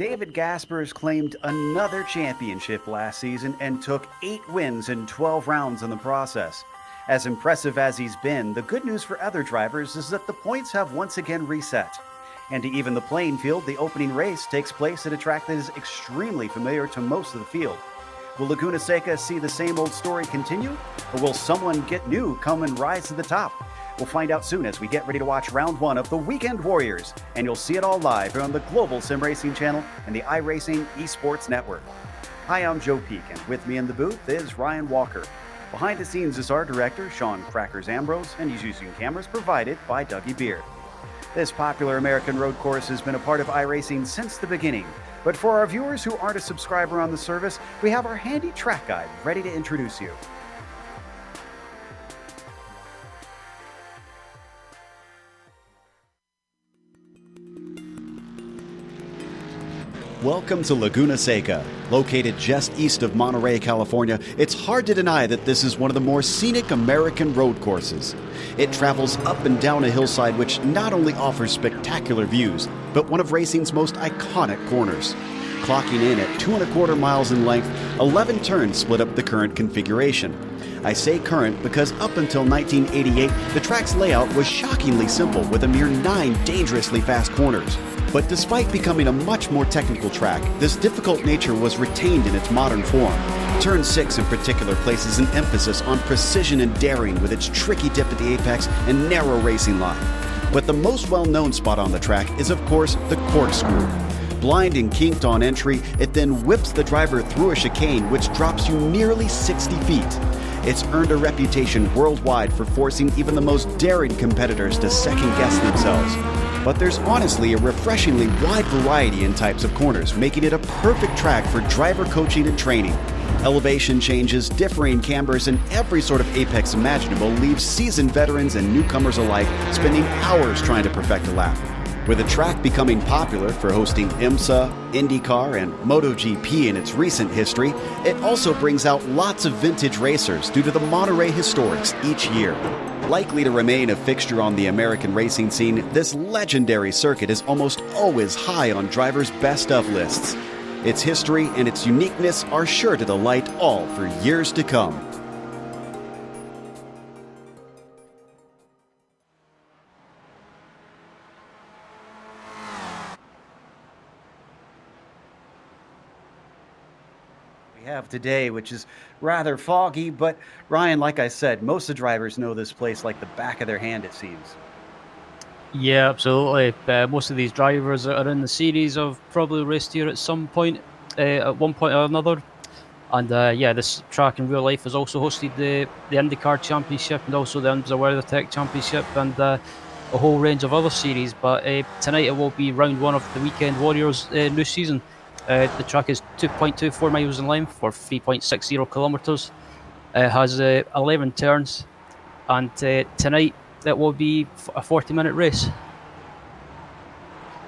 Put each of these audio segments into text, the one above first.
David Gaspers claimed another championship last season and took 8 wins in 12 rounds in the process. As impressive as he's been, the good news for other drivers is that the points have once again reset. And to even the playing field, the opening race takes place at a track that is extremely familiar to most of the field. Will Laguna Seca see the same old story continue, or will someone get new come and rise to the top? We'll find out soon as we get ready to watch round 1 of the Weekend Warriors, and you'll see it all live on the Global SimRacing Channel and the iRacing Esports Network. Hi, I'm Joe Peak, and with me in the booth is Ryan Walker. Behind the scenes is our director, Sean Crackers Ambrose, and he's using cameras provided by Dougie Beard. This popular American road course has been a part of iRacing since the beginning, but for our viewers who aren't a subscriber on the service, we have our handy track guide ready to introduce you. Welcome to Laguna Seca. Located just east of Monterey, California, it's hard to deny that this is one of the more scenic American road courses. It travels up and down a hillside which not only offers spectacular views, but one of racing's most iconic corners. Clocking in at 2.25 miles in length, 11 turns split up the current configuration. I say current because up until 1988, the track's layout was shockingly simple with a mere 9 dangerously fast corners. But despite becoming a much more technical track, this difficult nature was retained in its modern form. Turn 6 in particular places an emphasis on precision and daring with its tricky dip at the apex and narrow racing line. But the most well-known spot on the track is of course the corkscrew. Blind and kinked on entry, it then whips the driver through a chicane which drops you nearly 60 feet. It's earned a reputation worldwide for forcing even the most daring competitors to second-guess themselves. But there's honestly a refreshingly wide variety in types of corners, making it a perfect track for driver coaching and training. Elevation changes, differing cambers, and every sort of apex imaginable leaves seasoned veterans and newcomers alike spending hours trying to perfect a lap. With the track becoming popular for hosting IMSA, IndyCar, and MotoGP in its recent history, it also brings out lots of vintage racers due to the Monterey historics each year. Likely to remain a fixture on the American racing scene, this legendary circuit is almost always high on drivers' best of lists. Its history and its uniqueness are sure to delight all for years to come. Have today, which is rather foggy, but Ryan, like I said, most of the drivers know this place like the back of their hand, it seems. Yeah, absolutely. Most of these drivers that are in the series have probably raced here at some point, at one point or another. And yeah, this track in real life has also hosted the IndyCar Championship and also the WeatherTech Championship and a whole range of other series. But tonight it will be round 1 of the Weekend Warriors new season. The track is 2.24 miles in length for 3.60 kilometers. It has 11 turns, and tonight it will be a 40-minute race.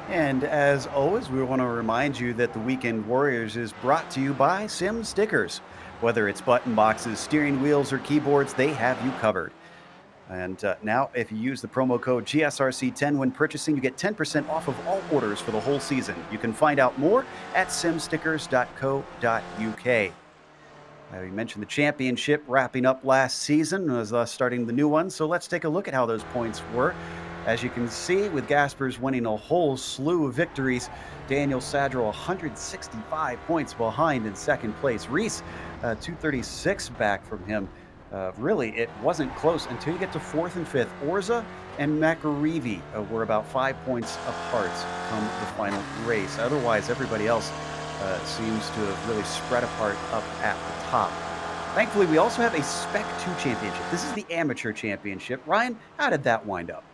And as always, we want to remind you that the Weekend Warriors is brought to you by SimStickers. Whether it's button boxes, steering wheels, or keyboards, they have you covered. And now, if you use the promo code GSRC10 when purchasing, you get 10% off of all orders for the whole season. You can find out more at simstickers.co.uk. We mentioned the championship wrapping up last season as starting the new one, so let's take a look at how those points were. As you can see, with Gaspers winning a whole slew of victories, Daniel Sadro 165 points behind in second place. Reese 236 back from him. Really, it wasn't close until you get to 4th and 5th. Orza and McAreevy were about 5 points apart come the final race. Otherwise, everybody else seems to have really spread apart up at the top. Thankfully, we also have a Spec 2 championship. This is the amateur championship. Ryan, how did that wind up?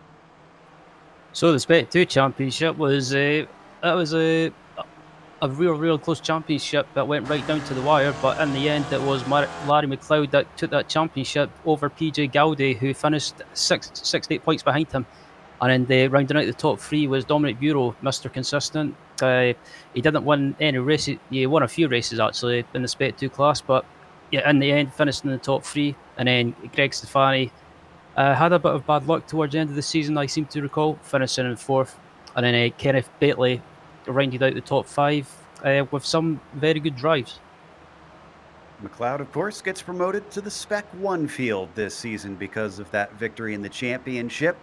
So the Spec 2 championship was a real close championship that went right down to the wire, but in the end it was Larry McLeod that took that championship over PJ Gowdy, who finished 68 points behind him. And then rounding out the top 3 was Dominic Bureau, Mr. Consistent. He didn't win any races. He won a few races actually in the Spec 2 class, but yeah, in the end finished in the top 3. And then Greg Stefani had a bit of bad luck towards the end of the season, I seem to recall, finishing in 4th. And then Kenneth Bately rounded out the top 5 with some very good drives. McLeod, of course, gets promoted to the Spec 1 field this season because of that victory in the championship.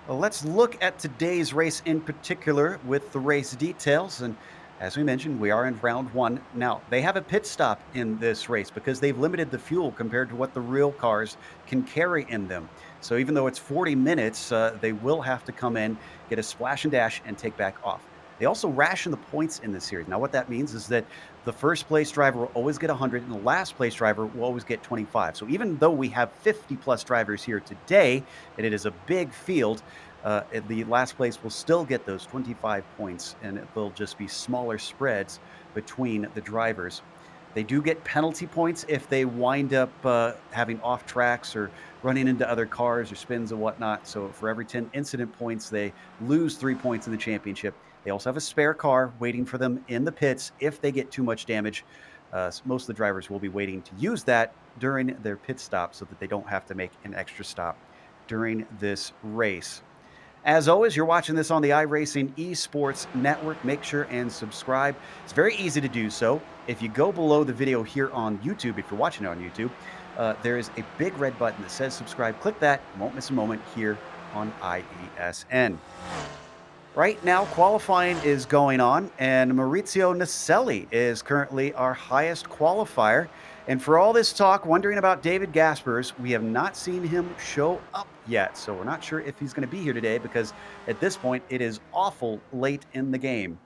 Well, let's look at today's race in particular with the race details. And as we mentioned, we are in round 1. Now, they have a pit stop in this race because they've limited the fuel compared to what the real cars can carry in them. So even though it's 40 minutes, they will have to come in, get a splash and dash, and take back off. They also ration the points in this series. Now, what that means is that the first place driver will always get 100 and the last place driver will always get 25. So even though we have 50 plus drivers here today, and it is a big field, the last place will still get those 25 points, and they'll just be smaller spreads between the drivers. They do get penalty points if they wind up having off tracks or running into other cars or spins and whatnot. So for every 10 incident points, they lose 3 points in the championship. They also have a spare car waiting for them in the pits if they get too much damage. Most of the drivers will be waiting to use that during their pit stop so that they don't have to make an extra stop during this race. As always, you're watching this on the iRacing Esports Network. Make sure and subscribe. It's very easy to do so. If you go below the video here on YouTube, if you're watching it on YouTube, there is a big red button that says subscribe. Click that. You won't miss a moment here on IESN. Right now, qualifying is going on, and Maurizio Naselli is currently our highest qualifier. And for all this talk, wondering about David Gaspers, we have not seen him show up yet. So we're not sure if he's going to be here today because at this point, it is awful late in the game.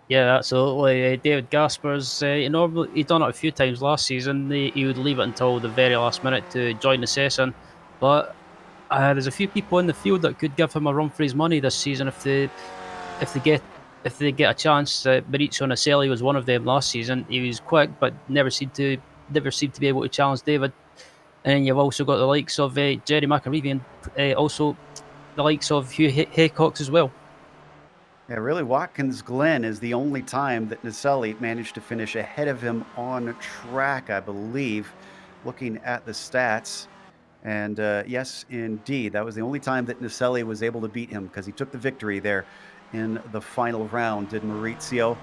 Yeah, absolutely. David Gaspers, he'd done it a few times last season. He would leave it until the very last minute to join the session. But there's a few people in the field that could give him a run for his money this season if they get a chance. Maurizio Naselli was one of them last season. He was quick, but never seemed to be able to challenge David. And then you've also got the likes of Jerry McAreevy and also the likes of Hugh Haycox as well. Yeah, really, Watkins Glen is the only time that Naselli managed to finish ahead of him on track, I believe, looking at the stats. And yes, indeed, that was the only time that Naselli was able to beat him because he took the victory there in the final round, did Maurizio.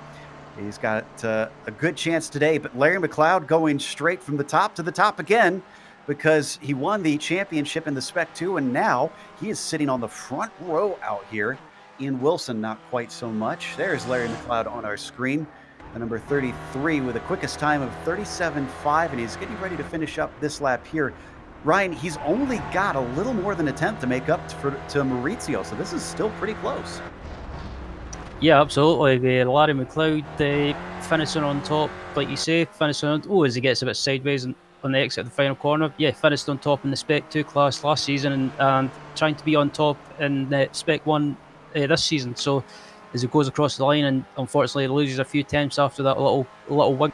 He's got a good chance today, but Larry McLeod going straight from the top to the top again because he won the championship in the Spec 2, and now he is sitting on the front row out here. Ian Wilson, not quite so much. There's Larry McLeod on our screen, the number 33 with the quickest time of 37.5, and he's getting ready to finish up this lap here. Ryan, he's only got a little more than a tenth to make up to Maurizio, so this is still pretty close. Yeah, absolutely. Larry McLeod finishing on top, like you say, finishing on. As he gets a bit sideways on the exit of the final corner. Yeah, finished on top in the Spec 2 class last season and trying to be on top in the Spec 1 this season. So as he goes across the line and unfortunately loses a few tenths after that little wig.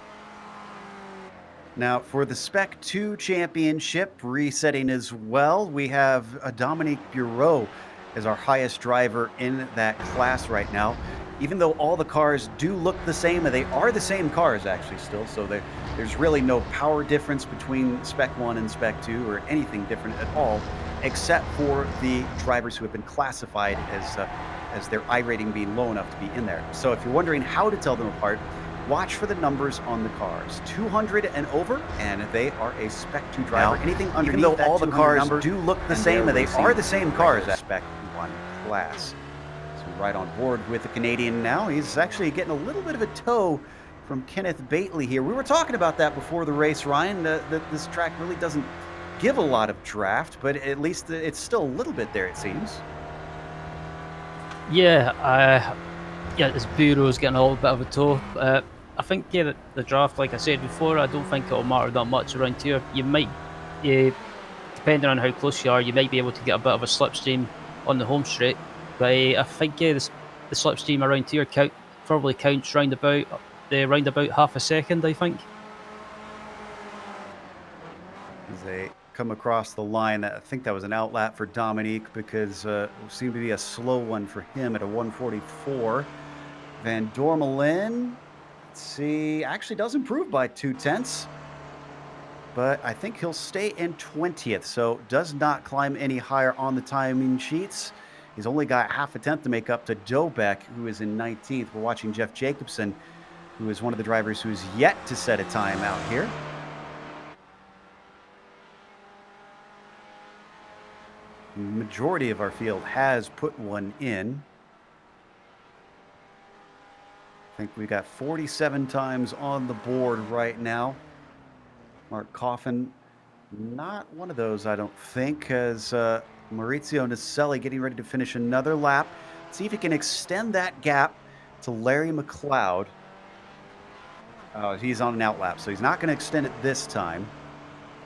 Now, for the Spec 2 championship, resetting as well, we have Dominique Bureau as our highest driver in that class right now. Even though all the cars do look the same, and they are the same cars actually still, so there's really no power difference between Spec 1 and Spec 2 or anything different at all, except for the drivers who have been classified as their I rating being low enough to be in there. So if you're wondering how to tell them apart, watch for the numbers on the cars. 200 and over, and they are a Spec 2 driver. Now, anything underneath, even though all the cars do look the same, and they are the same cars at Spec 1 class. So right on board with the Canadian now. He's actually getting a little bit of a tow from Kenneth Bately here. We were talking about that before the race, Ryan, that this track really doesn't give a lot of draft, but at least it's still a little bit there, it seems. Yeah, this Bureau's getting a little bit of a tow. I think, the draft, like I said before, I don't think it'll matter that much around here. You might, depending on how close you are, you might be able to get a bit of a slipstream on the home straight. But I think, the slipstream around here probably counts round about half a second, I think. As they come across the line, I think that was an outlap for Dominique because it seemed to be a slow one for him at a 144. Van Dormelin, let's see, actually does improve by 2 tenths, but I think he'll stay in 20th, so does not climb any higher on the timing sheets. He's only got half a tenth to make up to Dobek, who is in 19th. We're watching Jeff Jacobson, who is one of the drivers who's yet to set a time out here. The majority of our field has put one in. I think we got 47 times on the board right now. Mark Coffin, not one of those, I don't think, as Maurizio Naselli getting ready to finish another lap. Let's see if he can extend that gap to Larry McLeod. He's on an outlap, so he's not going to extend it this time.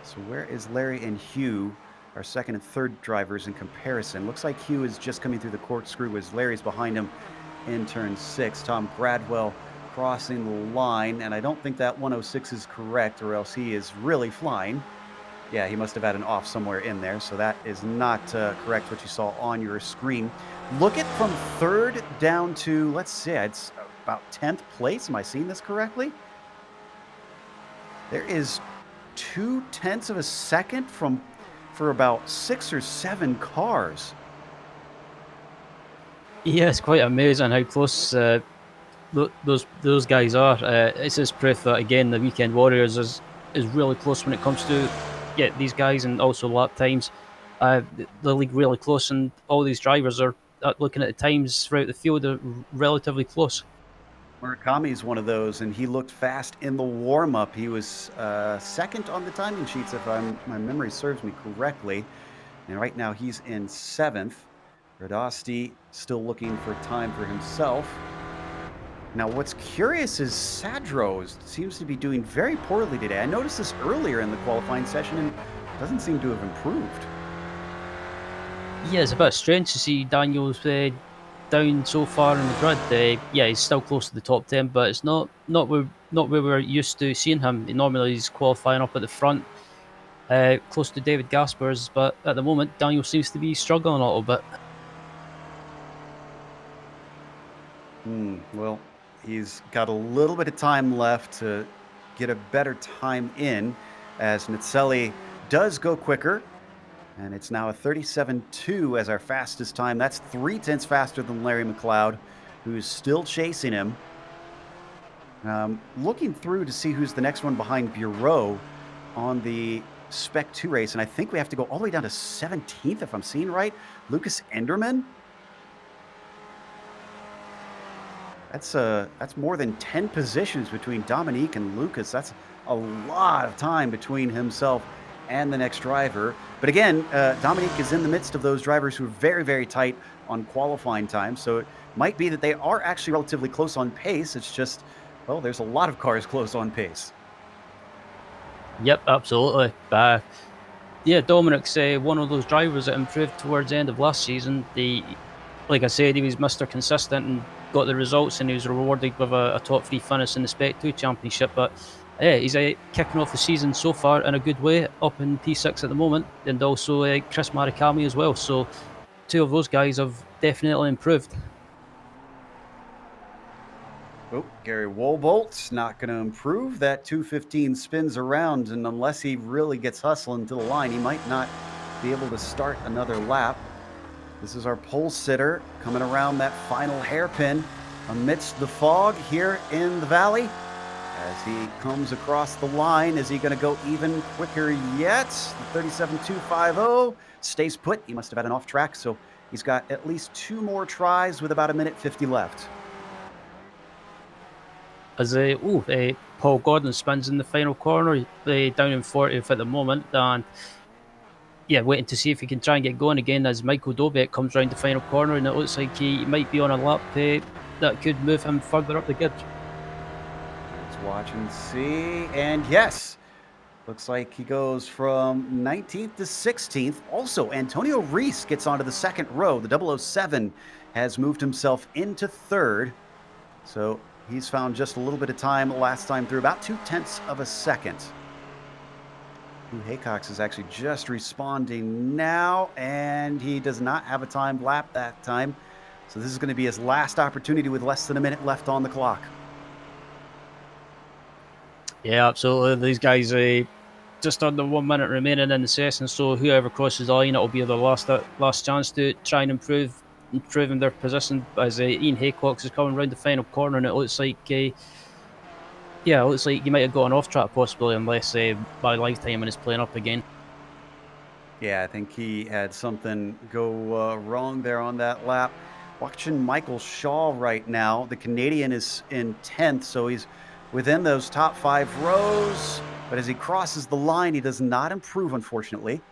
So where is Larry and Hugh, our second and third drivers in comparison? Looks like Hugh is just coming through the corkscrew as Larry's behind him in turn 6. Tom Bradwell crossing the line, and I don't think that 106 is correct, or else he is really flying. Yeah, he must have had an off somewhere in there, so that is not correct what you saw on your screen. Look at from third down to, let's see, it's about 10th place. Am I seeing this correctly? There is 0.2 of a second for about 6 or 7 cars. Yeah, it's quite amazing how close those guys are. It's just proof that, again, the Weekend Warriors is really close when it comes to these guys, and also lap times. The league really close, and all these drivers are looking at the times throughout the field are relatively close. Murakami is one of those, and he looked fast in the warm-up. He was second on the timing sheets, if my memory serves me correctly. And right now he's in 7th. Radosti still looking for time for himself. Now, what's curious is Sadro seems to be doing very poorly today. I noticed this earlier in the qualifying session and doesn't seem to have improved. Yeah, it's a bit strange to see Daniel's down so far in the grid. He's still close to the top 10, but it's not where we're used to seeing him. Normally he's qualifying up at the front, close to David Gaspers, but at the moment Daniel seems to be struggling a little bit. Well, he's got a little bit of time left to get a better time in, as Naselli does go quicker. And it's now a 37.2 as our fastest time. That's 0.3 faster than Larry McLeod, who's still chasing him. Looking through to see who's the next one behind Bureau on the Spec 2 race. And I think we have to go all the way down to 17th, if I'm seeing right. Lucas Enderman. That's more than 10 positions between Dominique and Lucas. That's a lot of time between himself and the next driver. But again, Dominique is in the midst of those drivers who are very, very tight on qualifying time. So it might be that they are actually relatively close on pace. It's just, well, there's a lot of cars close on pace. Yep, absolutely. Dominic's one of those drivers that improved towards the end of last season. Like I said, he was Mr. Consistent and got the results, and he was rewarded with a top 3 finish in the Spec 2 Championship. But yeah, he's kicking off the season so far in a good way, up in P6 at the moment, and also Chris Murakami as well. So 2 of those guys have definitely improved. Oh, Gary Wobolt's not going to improve. That 215 spins around, and unless he really gets hustling to the line, he might not be able to start another lap. This is our pole sitter coming around that final hairpin amidst the fog here in the valley. As he comes across the line, is he going to go even quicker yet? The 37.250 stays put. He must have had an off track, so he's got at least 2 more tries with about 1:50 left. As Paul Gordon spins in the final corner, down in 40th at the moment, and waiting to see if he can try and get going again as Michael Dobek comes round the final corner, and it looks like he might be on a lap that could move him further up the grid. Let's watch and see. And yes, looks like he goes from 19th to 16th. Also, Antonio Reese gets onto the second row. The 007 has moved himself into third. So he's found just a little bit of time last time through, about 0.2 of a second. Haycox is actually just responding now, and he does not have a timed lap that time. So this is going to be his last opportunity with less than a minute left on the clock. Yeah, absolutely. These guys just under 1 minute remaining in the session, so whoever crosses the line, it'll be their last chance to try and improve improving their position as Ian Haycox is coming around the final corner, and it looks like yeah, it looks like you might have got an off track possibly, unless by lifetime is playing up again. Yeah, I think he had something go wrong there on that lap. Watching Michael Shaw right now. The Canadian is in 10th, so he's within those top 5 rows. But as he crosses the line, he does not improve, unfortunately.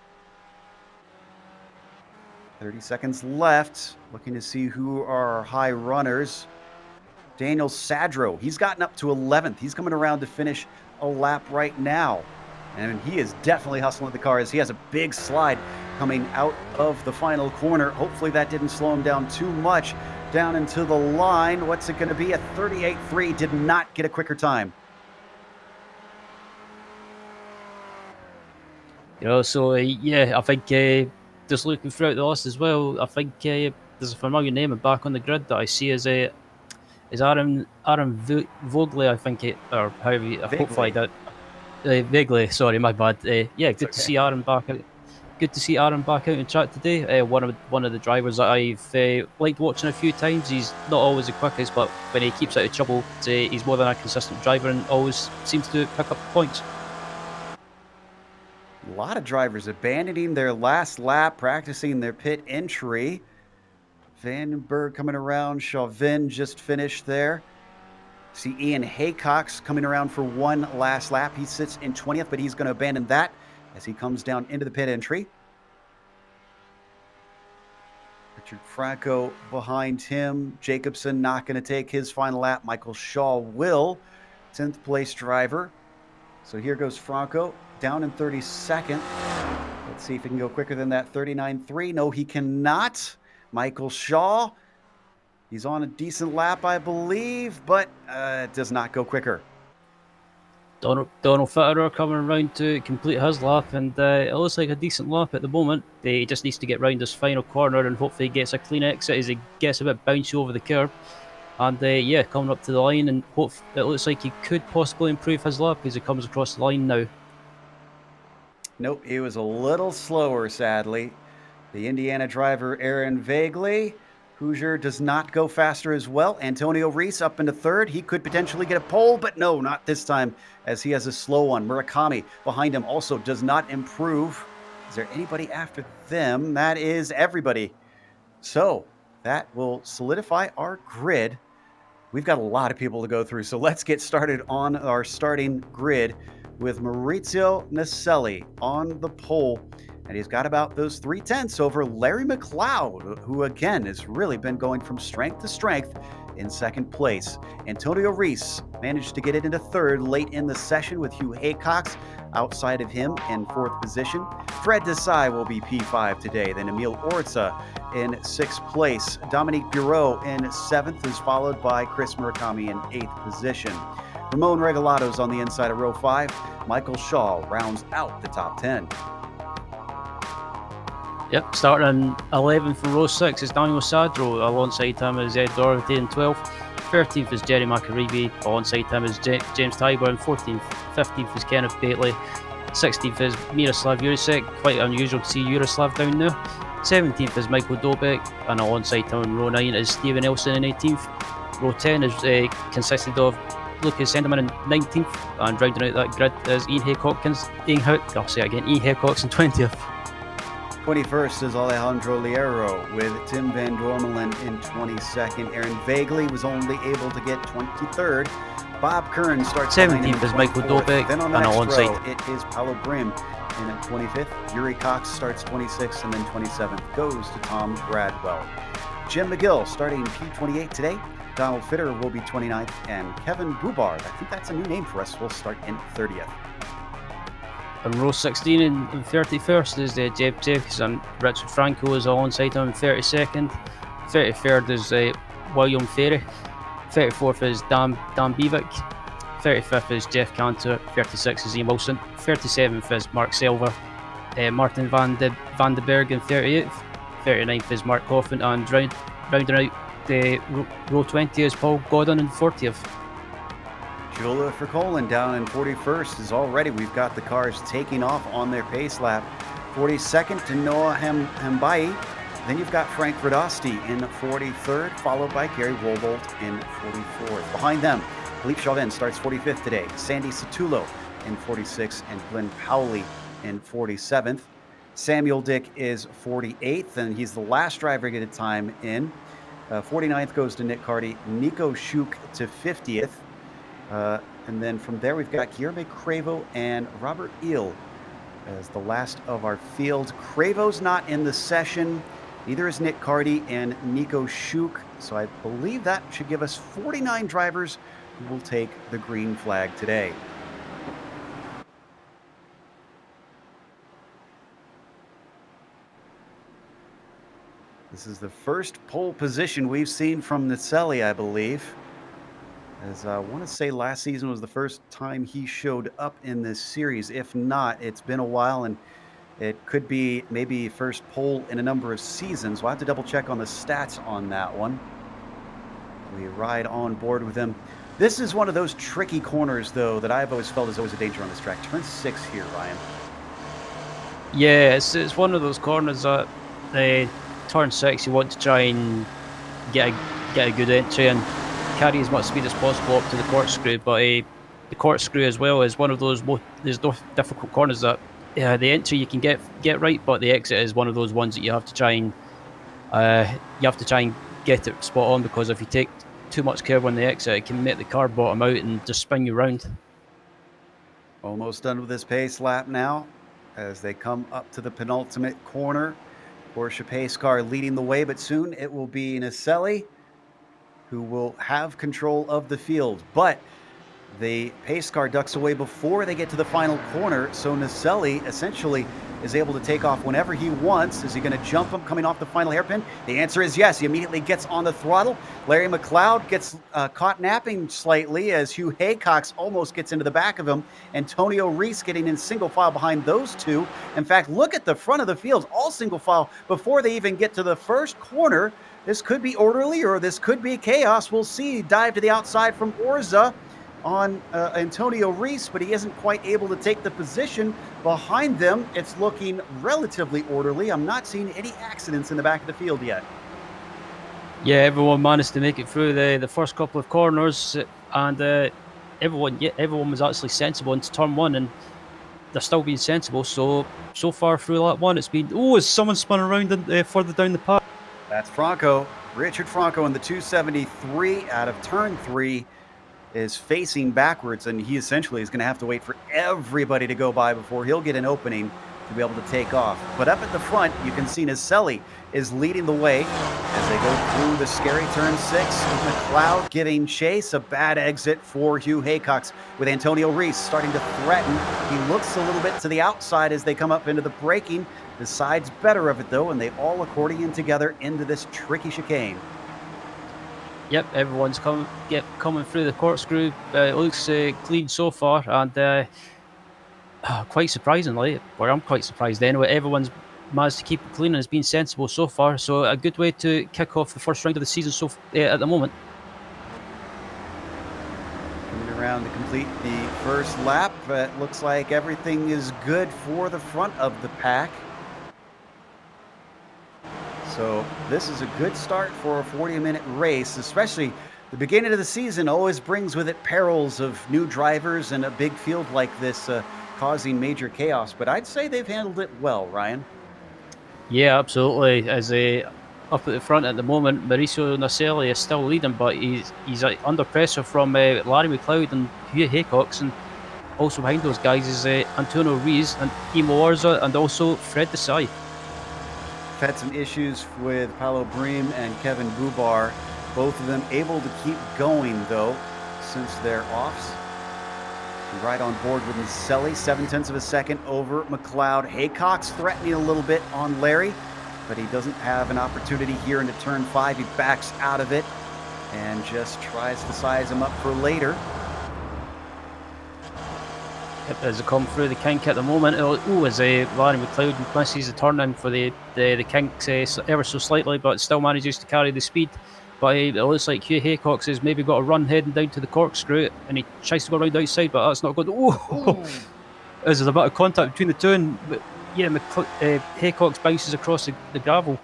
30 seconds left. Looking to see who are our high runners. Daniel Sadro, he's gotten up to 11th. He's coming around to finish a lap right now. And he is definitely hustling the car as he has a big slide coming out of the final corner. Hopefully that didn't slow him down too much. Down into the line. What's it going to be? A 38.3. Did not get a quicker time. So yeah, I think just looking throughout the list as well, I think there's a familiar name back on the grid that I see as Aaron Vogley, I think it, or however, hopefully that. Vaguely, sorry, my bad. Yeah, good to see Aaron back out. Good to see Aaron back out in chat today. One of the drivers that I've liked watching a few times. He's not always the quickest, but when he keeps out of trouble, he's more than a consistent driver and always seems to pick up points. A lot of drivers abandoning their last lap, practicing their pit entry. Vandenberg coming around. Chauvin just finished there. See Ian Haycox coming around for one last lap. He sits in 20th, but he's going to abandon that as he comes down into the pit entry. Richard Franco behind him. Jacobson not going to take his final lap. Michael Shaw will. 10th place driver. So here goes Franco down in 32nd. Let's see if he can go quicker than that 39.3. No, he cannot. Michael Shaw. He's on a decent lap, I believe, but it does not go quicker. Donald Fitterer coming around to complete his lap, and it looks like a decent lap at the moment. He just needs to get round this final corner and hopefully he gets a clean exit as he gets a bit bouncy over the curb. And yeah, coming up to the line, and it looks like he could possibly improve his lap as he comes across the line now. Nope, he was a little slower, sadly. The Indiana driver, Aaron Vagley. Hoosier does not go faster as well. Antonio Reese up into 3rd. He could potentially get a pole, but no, not this time, as he has a slow one. Murakami behind him also does not improve. Is there anybody after them? That is everybody. So that will solidify our grid. We've got a lot of people to go through, so let's get started on our starting grid with Maurizio Naselli on the pole. And he's got about those 3/10 over Larry McLeod, who again has really been going from strength to strength in 2nd place. Antonio Reese managed to get it into 3rd late in the session with Hugh Haycox outside of him in 4th position. Fred Desai will be P5 today. Then Emil Orza in 6th place. Dominique Bureau in 7th is followed by Chris Murakami in 8th position. Ramon Regalato's on the inside of row 5. Michael Shaw rounds out the top 10. Yep, starting 11th for row 6 is Daniel Sadro. Alongside him is Ed Doherty in 12th. 13th is Jerry McAreeby. Alongside him is James Tyburn. 14th, 15th is Kenneth Bately. 16th is Miroslav Jurasek. Quite unusual to see Juraslav down there. 17th is Michael Dobek. And alongside him in row 9 is Stephen Elson in 18th. Row 10 is consisted of Lucas Enderman in 19th. And rounding out that grid is Ian Haycox in 20th. 21st is Alejandro Liero with Tim Van Dormelen in 22nd. Aaron Vagley was only able to get 23rd. Bob Kern starts 17th is Michael Dobek. Then on the next row, it is Paolo Brim in at 25th. Yuri Cox starts 26th, and then 27th goes to Tom Bradwell. Jim McGill starting P28 today. Donald Fitter will be 29th, and Kevin Bubard, I think that's a new name for us, will start in 30th. In row 16 and 31st is Jeb Jacobs, and Richard Franco is alongside him in 32nd. 33rd is William Ferry. 34th is Dan Beavick. 35th is Jeff Cantor. 36th is Ian Wilson. 37th is Mark Silver. Martin Van de Berg in 38th. 39th is Mark Coffin, and rounding out the row 20 is Paul Godden in 40th. Jula Verkolen down in 41st is already, we've got the cars taking off on their pace lap. 42nd to Noah Hambai. Then you've got Frank Radosti in 43rd, followed by Gary Wobold in 44th. Behind them, Philippe Chauvin starts 45th today. Sandy Satullo in 46th, and Glenn Powley in 47th. Samuel Dick is 48th, and he's the last driver to get a time in. 49th goes to Nick Carty. Nico Schuk to 50th. And then from there, we've got Guillermo Cravo and Robert Eel as the last of our field. Cravo's not in the session. Neither is Nick Carty and Nico Schuk. So I believe that should give us 49 drivers who will take the green flag today. This is the first pole position we've seen from Naselli, I believe. As I want to say last season was the first time he showed up in this series. If not, it's been a while, and it could be maybe first pole in a number of seasons. We'll have to double check on the stats on that one. We ride on board with him. This is one of those tricky corners, though, that I've always felt is always a danger on this track. Turn 6 here, Ryan. Yeah, it's one of those corners that turn 6, you want to try and get a good entry and carry as much speed as possible up to the corkscrew. But the corkscrew as well is one of those there's no difficult corners that the entry you can get right, but the exit is one of those ones that you have to try and get it spot on, because if you take too much care on the exit, it can make the car bottom out and just spin you around. Almost done with this pace lap now as they come up to the penultimate corner. Porsche pace car leading the way, but soon it will be Naselli who will have control of the field. But the pace car ducks away before they get to the final corner, so Naselli essentially is able to take off whenever he wants. Is he going to jump him coming off the final hairpin? The answer is yes. He immediately gets on the throttle. Larry McLeod gets caught napping slightly as Hugh Haycox almost gets into the back of him. Antonio Reese getting in single file behind those two. In fact, look at the front of the field, all single file before they even get to the first corner. This could be orderly or this could be chaos. We'll see. Dive to the outside from Orza on Antonio Reese, but he isn't quite able to take the position. Behind them, it's looking relatively orderly. I'm not seeing any accidents in the back of the field yet. Yeah, everyone managed to make it through the first couple of corners, and everyone was actually sensible into turn 1, and they're still being sensible. So far through lap 1, it's been, is someone spun around further down the path? That's Franco. Richard Franco in the 273 out of turn 3 is facing backwards, and he essentially is going to have to wait for everybody to go by before he'll get an opening to be able to take off. But up at the front, you can see Naselli is leading the way as they go through the scary turn 6. McLeod giving chase, a bad exit for Hugh Haycox with Antonio Reese starting to threaten. He looks a little bit to the outside as they come up into the braking. Decides better of it, though, and they all accordion together into this tricky chicane. Yep, everyone's coming through the corkscrew. It looks clean so far, and quite surprisingly, or I'm quite surprised anyway, everyone's managed to keep it clean and has been sensible so far. So a good way to kick off the first round of the season at the moment. Coming around to complete the first lap, it looks like everything is good for the front of the pack. So this is a good start for a 40-minute race, especially the beginning of the season always brings with it perils of new drivers and a big field like this causing major chaos. But I'd say they've handled it well, Ryan. Yeah, absolutely. As up at the front at the moment, Mauricio Naselli is still leading, but he's under pressure from Larry McLeod and Hugh Haycox, and also behind those guys is Antonio Rees and Imo Orza and also Fred Desai. Had some issues with Paulo Bream and Kevin Bubar. Both of them able to keep going, though, since their offs. Right on board with Naselli, 0.7 of a second over McLeod. Haycox threatening a little bit on Larry, but he doesn't have an opportunity here into turn 5. He backs out of it and just tries to size him up for later. Yep, as they come through the kink at the moment, as Larry McLeod misses the turn in for the kinks ever so slightly, but still manages to carry the speed. But it looks like Hugh Haycox has maybe got a run heading down to the corkscrew, and he tries to go around the outside, but that's not good. There's a bit of contact between the two, and Haycox bounces across the gravel.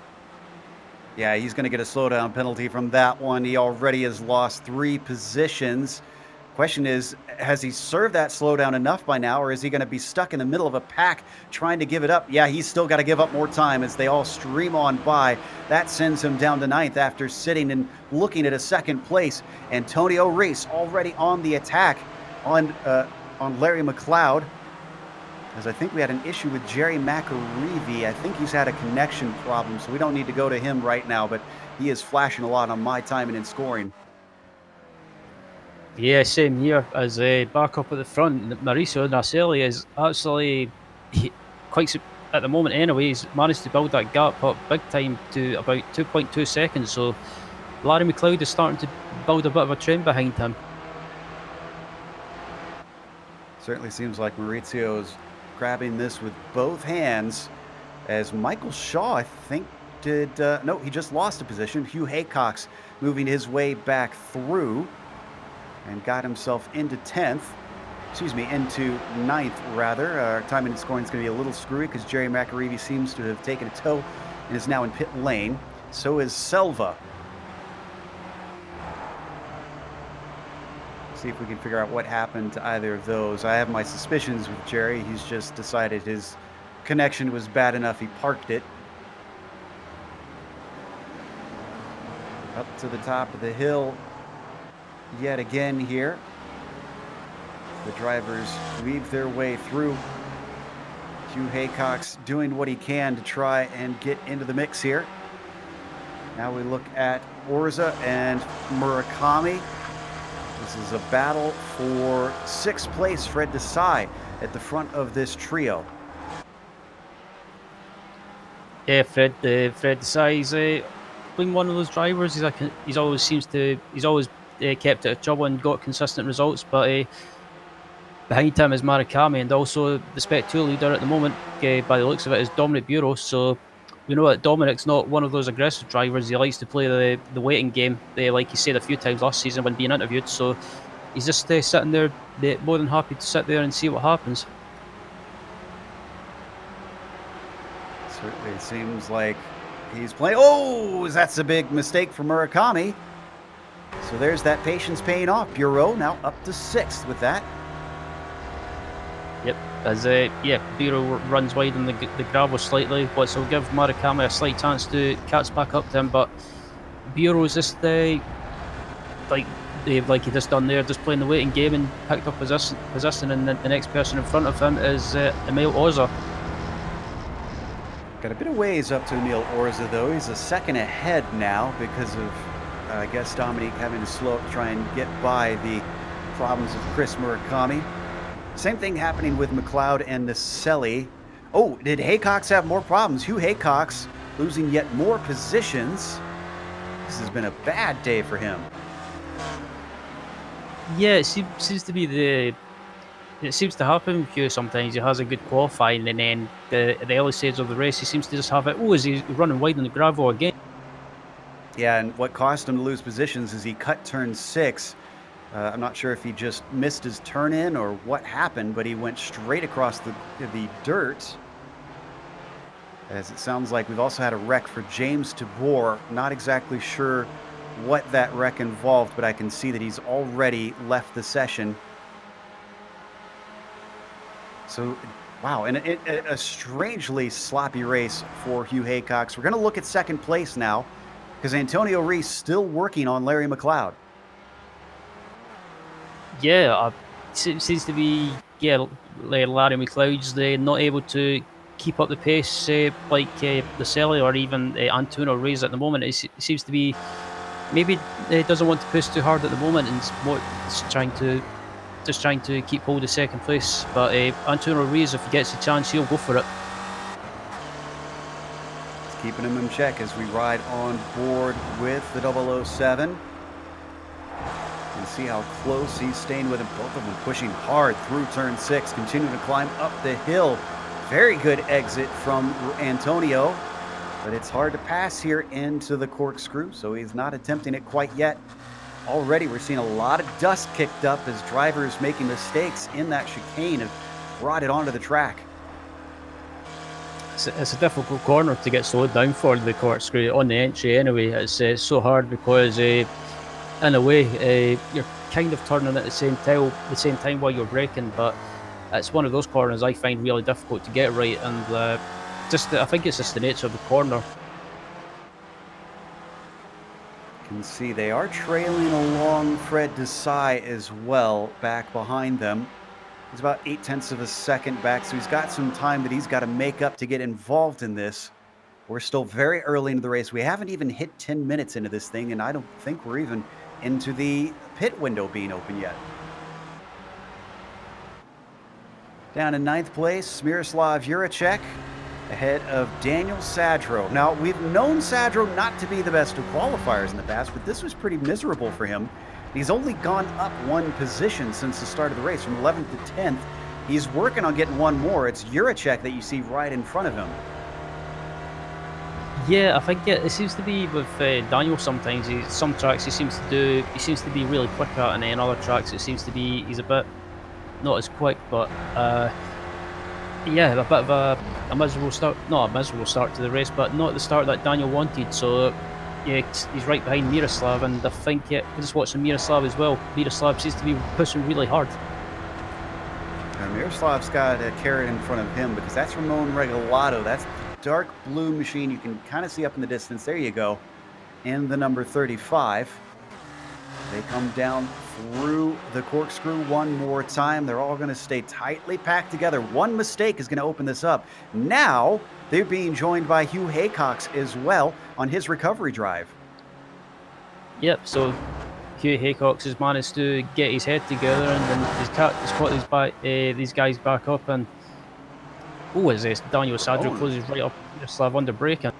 Yeah, he's going to get a slowdown penalty from that one. He already has lost 3 positions. Question is, has he served that slowdown enough by now, or is he going to be stuck in the middle of a pack trying to give it up? Yeah, he's still got to give up more time as they all stream on by. That sends him down to 9th after sitting and looking at a 2nd place. Antonio Reese already on the attack on Larry McLeod. As I think we had an issue with Jerry McAreevy. I think he's had a connection problem, so we don't need to go to him right now, but he is flashing a lot on my timing and scoring. Yeah, same here as back up at the front. Mauricio Naselli is actually quite at the moment anyway. He's managed to build that gap up big time to about 2.2 seconds. So Larry McLeod is starting to build a bit of a trend behind him. Certainly seems like Maurizio's grabbing this with both hands, as Michael Shaw, I think, did no, he just lost a position. Hugh Haycox moving his way back through and got himself into 10th. Excuse me, into 9th, rather. Our timing and scoring is going to be a little screwy because Jerry McAreevy seems to have taken a tow and is now in pit lane. So is Selva. See if we can figure out what happened to either of those. I have my suspicions with Jerry. He's just decided his connection was bad enough he parked it. Up to the top of the hill yet again here. The drivers weave their way through. Hugh Haycox doing what he can to try and get into the mix here. Now we look at Orza and Murakami. This is a battle for 6th place. Fred Desai at the front of this trio. Yeah, Fred Desai's been one of those drivers. He's always kept out of trouble and got consistent results. But behind him is Murakami, and also the Spec 2 leader at the moment, by the looks of it, is Dominic Bureau. So we know that Dominic's not one of those aggressive drivers. He likes to play the waiting game, like he said a few times last season when being interviewed. So he's just sitting there, more than happy to sit there and see what happens. Certainly seems like he's playing. Oh, that's a big mistake for Murakami. So there's that patience paying off. Bureau now up to 6th with that. Yep, as Bureau runs wide on the gravel slightly, which will give Murakami a slight chance to catch back up to him. But Bureau's just like he just done there, just playing the waiting game and picked up position, and the next person in front of him is Emil Orza. Got a bit of ways up to Emil Orza, though. He's a second ahead now because of, I guess, Dominique having to slow up to try and get by the problems of Chris Murakami. Same thing happening with McLeod and Naselli. Oh, did Haycox have more problems? Hugh Haycox losing yet more positions. This has been a bad day for him. Yeah, it seems to be it seems to happen with Hugh sometimes. He has a good qualifying, and then at the early stage of the race, he seems to just have it. Oh, is he running wide on the gravel again? Yeah, and what cost him to lose positions is he cut turn 6. I'm not sure if he just missed his turn in or what happened, but he went straight across the dirt. As it sounds like we've also had a wreck for James Tabor. Not exactly sure what that wreck involved, but I can see that he's already left the session. So, wow, and a strangely sloppy race for Hugh Haycox. We're going to look at 2nd place now because Antonio Reese still working on Larry McLeod. Yeah, seems to be Larry McLeod's not able to keep up the pace like the Selly or even Antonio Reese at the moment. It seems to be maybe doesn't want to push too hard at the moment and just trying to keep hold of 2nd place. But Antonio Reese, if he gets a chance, he'll go for it. It's keeping him in check as we ride on board with the 007. And see how close he's staying with him. Both of them pushing hard through turn 6, continuing to climb up the hill. Very good exit from Antonio, but it's hard to pass here into the corkscrew, so he's not attempting it quite yet. Already we're seeing a lot of dust kicked up as drivers making mistakes in that chicane have brought it onto the track. it's a difficult corner to get slowed down for the corkscrew on the entry anyway. It's so hard because in a way you're kind of turning at the same time while you're braking, but it's one of those corners I find really difficult to get right, and I think it's just the nature of the corner. You can see they are trailing along Fred Desai as well, back behind them. He's about 0.8 of a second back, so he's got some time that he's got to make up to get involved in this. We're still very early into the race. We haven't even hit 10 minutes into this thing, and I don't think we're even into the pit window being open yet. Down in 9th place, Miroslav Juracek, ahead of Daniel Sadro. Now, we've known Sadro not to be the best of qualifiers in the past, but this was pretty miserable for him. He's only gone up one position since the start of the race, from 11th to 10th. He's working on getting one more. It's Juracek that you see right in front of him. Yeah, I think it seems to be with Daniel sometimes. Some tracks he seems to be really quick at, and then other tracks it seems to be he's a bit not as quick, but yeah, a bit of a miserable start. Not a miserable start to the race, but not the start that Daniel wanted. So yeah, he's right behind Miroslav, and I think we're just watching Miroslav as well. Miroslav seems to be pushing really hard. And Miroslav's got a carrot in front of him because that's Ramon Regalado. That's dark blue machine you can kind of see up in the distance. There you go. And the number 35. They come down through the corkscrew one more time. They're all going to stay tightly packed together. One mistake is going to open this up. Now they're being joined by Hugh Haycox as well on his recovery drive. Yep, so Hugh Haycox has managed to get his head together, and then he's caught these guys back up, and is this Daniel Sadro closes right up Miroslav under braking.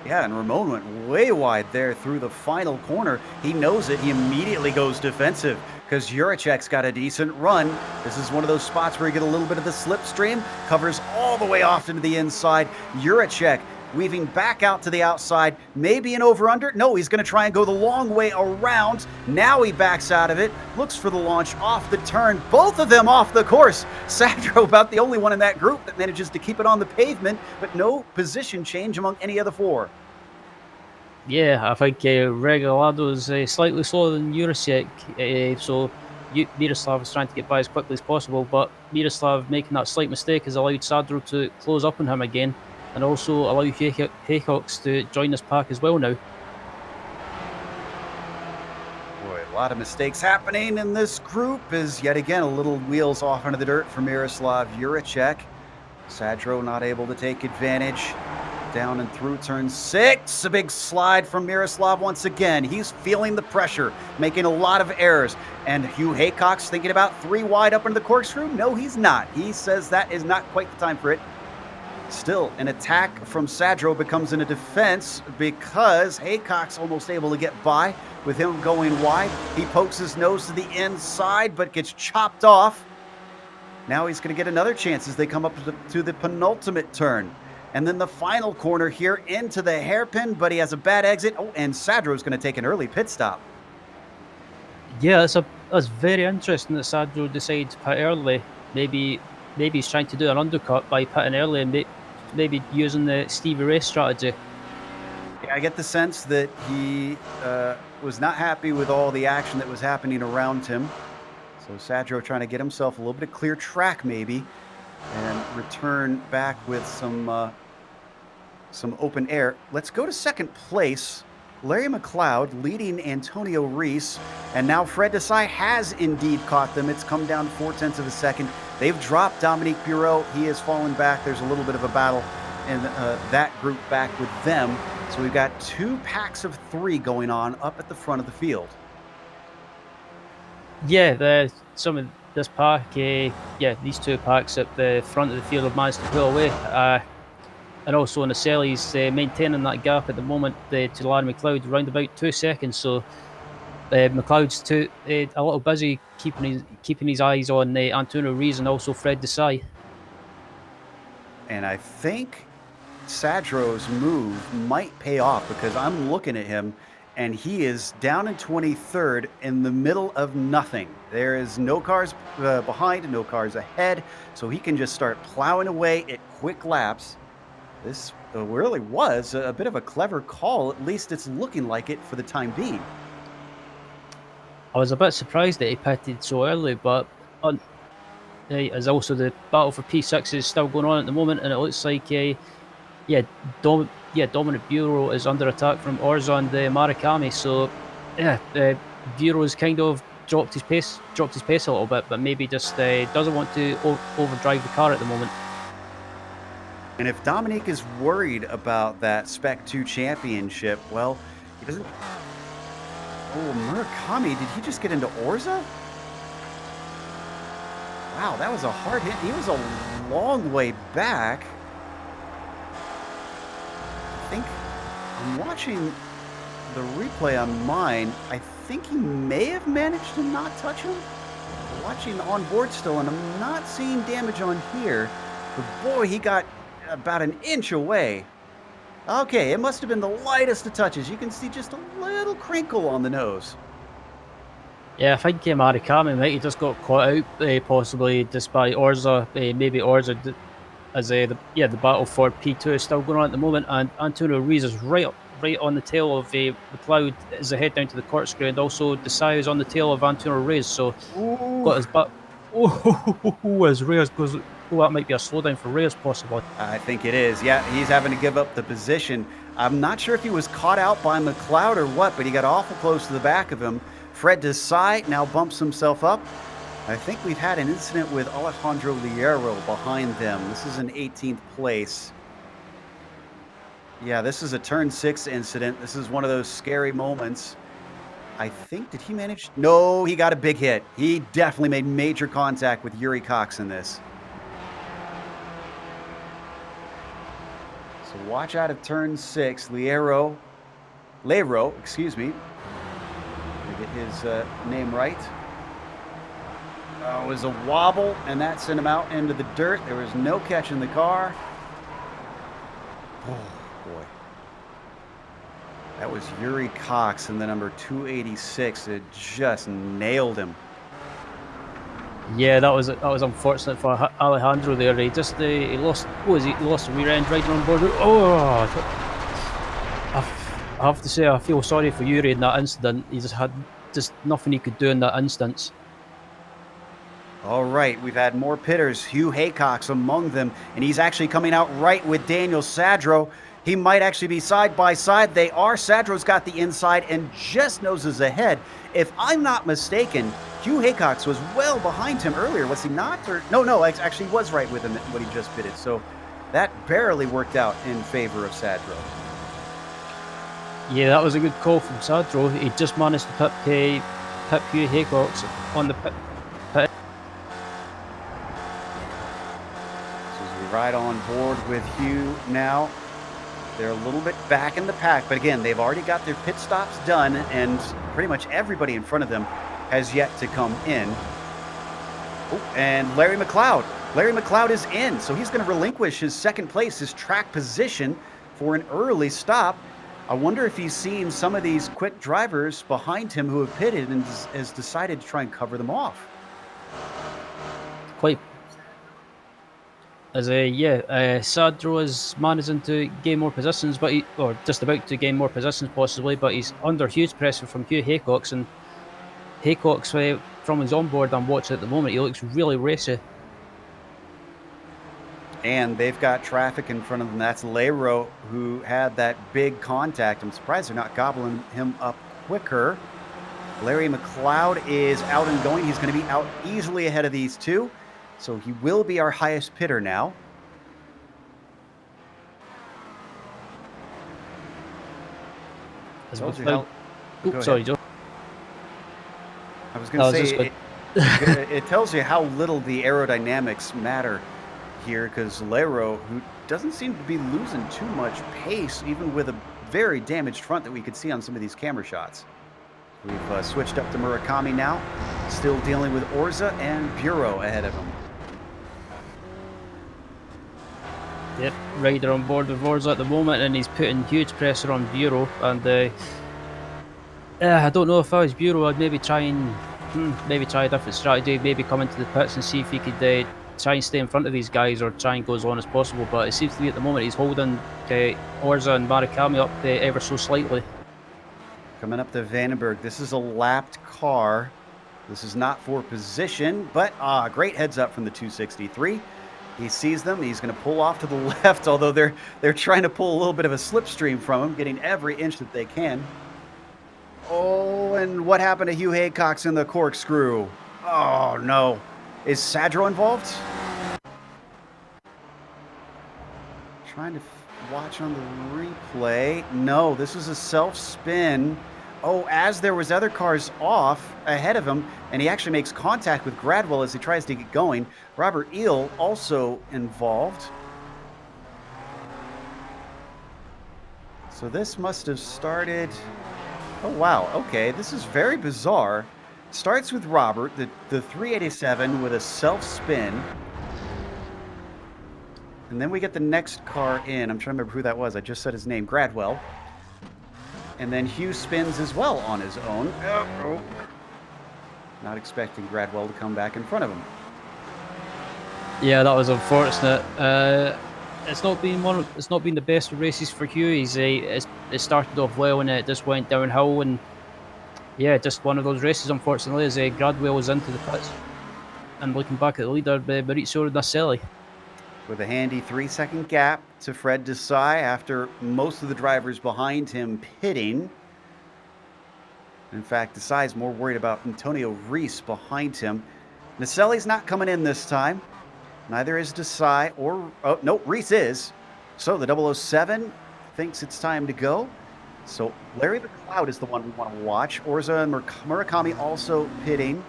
Yeah, and Ramon went way wide there through the final corner. He knows it. He immediately goes defensive because Juracek's got a decent run. This is one of those spots where you get a little bit of the slipstream, covers all the way off into the inside. Juracek weaving back out to the outside, maybe an over-under. No, he's going to try and go the long way around. Now he backs out of it, looks for the launch off the turn. Both of them off the course. Sadro about the only one in that group that manages to keep it on the pavement, but no position change among any of the four. Yeah, I think Regalado's slightly slower than Juracek, so Miroslav is trying to get by as quickly as possible, but Miroslav making that slight mistake has allowed Sadro to close up on him again, and also allow Haycox to join this pack as well now. Boy, a lot of mistakes happening in this group as yet again a little wheels off into the dirt for Miroslav Juracek. Sadro not able to take advantage. Down and through turn 6, a big slide from Miroslav once again. He's feeling the pressure, making a lot of errors. And Hugh Haycox thinking about 3 wide up into the corkscrew? No, he's not. He says that is not quite the time for it. Still, an attack from Sadro becomes in a defense because Haycox almost able to get by with him going wide. He pokes his nose to the inside but gets chopped off. Now he's going to get another chance as they come up to the penultimate turn. And then the final corner here into the hairpin, but he has a bad exit. Oh, and Sadro's going to take an early pit stop. Yeah, that's very interesting that Sadro decides to pit early. Maybe he's trying to do an undercut by pitting early and maybe using the Stevie Ray strategy. Yeah, I get the sense that he was not happy with all the action that was happening around him. So Sadro trying to get himself a little bit of clear track maybe and return back with some open air. Let's go to second place. Larry McLeod leading Antonio Reese, and now Fred Desai has indeed caught them. It's come down 0.4 of a second. They've dropped Dominique Bureau. He has fallen back. There's a little bit of a battle in that group back with them. So we've got 2 packs of 3 going on up at the front of the field. Yeah, some of this pack, these 2 packs at the front of the field have managed to pull away. And also on the cell, he's maintaining that gap at the moment to Larry McLeod around about 2 seconds. So McLeod's a little busy keeping his eyes on Antonio Rees and also Fred Desai. And I think Sadro's move might pay off because I'm looking at him and he is down in 23rd in the middle of nothing. There is no cars behind, no cars ahead, so he can just start plowing away at quick laps. This really was a bit of a clever call. At least it's looking like it for the time being. I was a bit surprised that he pitted so early, but as also the battle for P6 is still going on at the moment, and it looks like yeah, Dominant Bureau is under attack from Orza and Marikami. So yeah, Bureau's kind of dropped his pace a little bit, but maybe just doesn't want to overdrive the car at the moment. And if Dominique is worried about that Spec 2 championship, well, he doesn't. Oh, Murakami, did he just get into Orza? Wow, that was a hard hit. He was a long way back. I think I'm watching the replay on mine. I think he may have managed to not touch him. I'm watching on board still, and I'm not seeing damage on here. But boy, he got about an inch away. Okay, it must have been the lightest of touches. You can see just a little crinkle on the nose. Yeah, I think Marikami might have just got caught out, possibly just by Orza. Maybe Orza, as the battle for P2 is still going on at the moment, and Antonio Ruiz is right on the tail of McLeod as they head down to the corkscrew, and also Desai is on the tail of Antonio Ruiz. So got his back. As Reyes goes. Oh, that might be a slowdown for Reyes, possibly. I think it is. Yeah, he's having to give up the position. I'm not sure if he was caught out by McLeod or what, but he got awful close to the back of him. Fred Desai now bumps himself up. I think we've had an incident with Alejandro Liero behind them. This is an 18th place. Yeah, this is a turn 6 incident. This is one of those scary moments. I think, did he manage? No, he got a big hit. He definitely made major contact with Yuri Cox in this. So watch out of turn 6. Lero, excuse me. Let me get his name right. It was a wobble, and that sent him out into the dirt. There was no catch in the car. Oh, boy. That was Yuri Cox in the number 286. It just nailed him. Yeah, that was unfortunate for Alejandro there. He just he lost. He lost the rear end riding on board. Oh, I have to say I feel sorry for Yuri in that incident. He just had nothing he could do in that instance. All right, we've had more pitters. Hugh Haycox among them, and he's actually coming out right with Daniel Sadro. He might actually be side by side. They are. Sadro's got the inside and just noses ahead. If I'm not mistaken, Hugh Haycox was well behind him earlier, was he not? Or no, actually was right with him when he just pitted. So that barely worked out in favor of Sadro. Yeah, that was a good call from Sadro. He just managed to pip Hugh Haycox on the pit. So as we ride on board with Hugh now, they're a little bit back in the pack, but again, they've already got their pit stops done, and pretty much everybody in front of them has yet to come in. Oh, and Larry McLeod. Larry McLeod is in, so he's going to relinquish his second place, his track position, for an early stop. I wonder if he's seen some of these quick drivers behind him who have pitted and has decided to try and cover them off. Quite. Sadro is managing to gain more positions, or just about to gain more positions possibly, but he's under huge pressure from Hugh Haycox, and Haycox, from his onboard I'm watching at the moment, he looks really racy. And they've got traffic in front of them. That's Lero, who had that big contact. I'm surprised they're not gobbling him up quicker. Larry McLeod is out and going. He's going to be out easily ahead of these two. So he will be our highest pitter now. Sorry, Joe. I was going to say, it tells you how little the aerodynamics matter here, because Lero, who doesn't seem to be losing too much pace, even with a very damaged front that we could see on some of these camera shots. We've switched up to Murakami now, still dealing with Orza and Bureau ahead of him. Yep, Ryder on board with Orza at the moment, and he's putting huge pressure on Bureau. And I don't know if I was Bureau, I'd maybe try a different strategy. Maybe come into the pits and see if he could try and stay in front of these guys or try and go as long as possible. But it seems to be at the moment he's holding Orza and Murakami up ever so slightly. Coming up to Vandenberg, this is a lapped car. This is not for position, but great heads up from the 263. He sees them. He's going to pull off to the left, although they're trying to pull a little bit of a slipstream from him, getting every inch that they can. Oh, and what happened to Hugh Haycox in the corkscrew? Oh, no. Is Sadro involved? Trying to watch on the replay. No, this was a self-spin. Oh, as there was other cars off ahead of him, and he actually makes contact with Gradwell as he tries to get going. Robert Eel also involved. So this must have started... Oh, wow. Okay, this is very bizarre. Starts with Robert, the 387 with a self-spin. And then we get the next car in. I'm trying to remember who that was. I just said his name, Gradwell. And then Hugh spins as well on his own. Oh. Not expecting Gradwell to come back in front of him. Yeah, that was unfortunate. It's not been the best races for Hugh. It started off well and it just went downhill, and yeah, just one of those races unfortunately as Gradwell was into the pits. And looking back at the leader, Maurizio Naselli. With a handy 3-second gap to Fred Desai after most of the drivers behind him pitting. In fact, Desai's more worried about Antonio Reese behind him. Naselli's not coming in this time. Neither is Desai or... Oh, no, Reese is. So the 007 thinks it's time to go. So Larry McLeod is the one we want to watch. Orza and Murakami also pitting.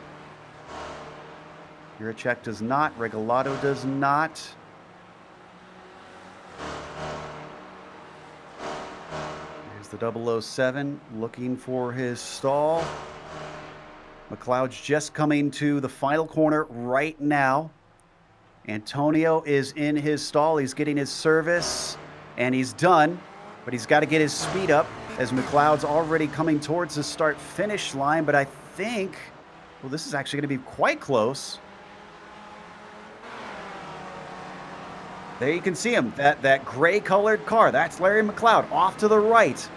Juracek does not. Regalado does not. The 007 looking for his stall. McLeod's just coming to the final corner right now. Antonio is in his stall. He's getting his service, and he's done. But he's got to get his speed up as McLeod's already coming towards the start-finish line. But I think, well, this is actually going to be quite close. There you can see him, that gray-colored car. That's Larry McLeod off to the right.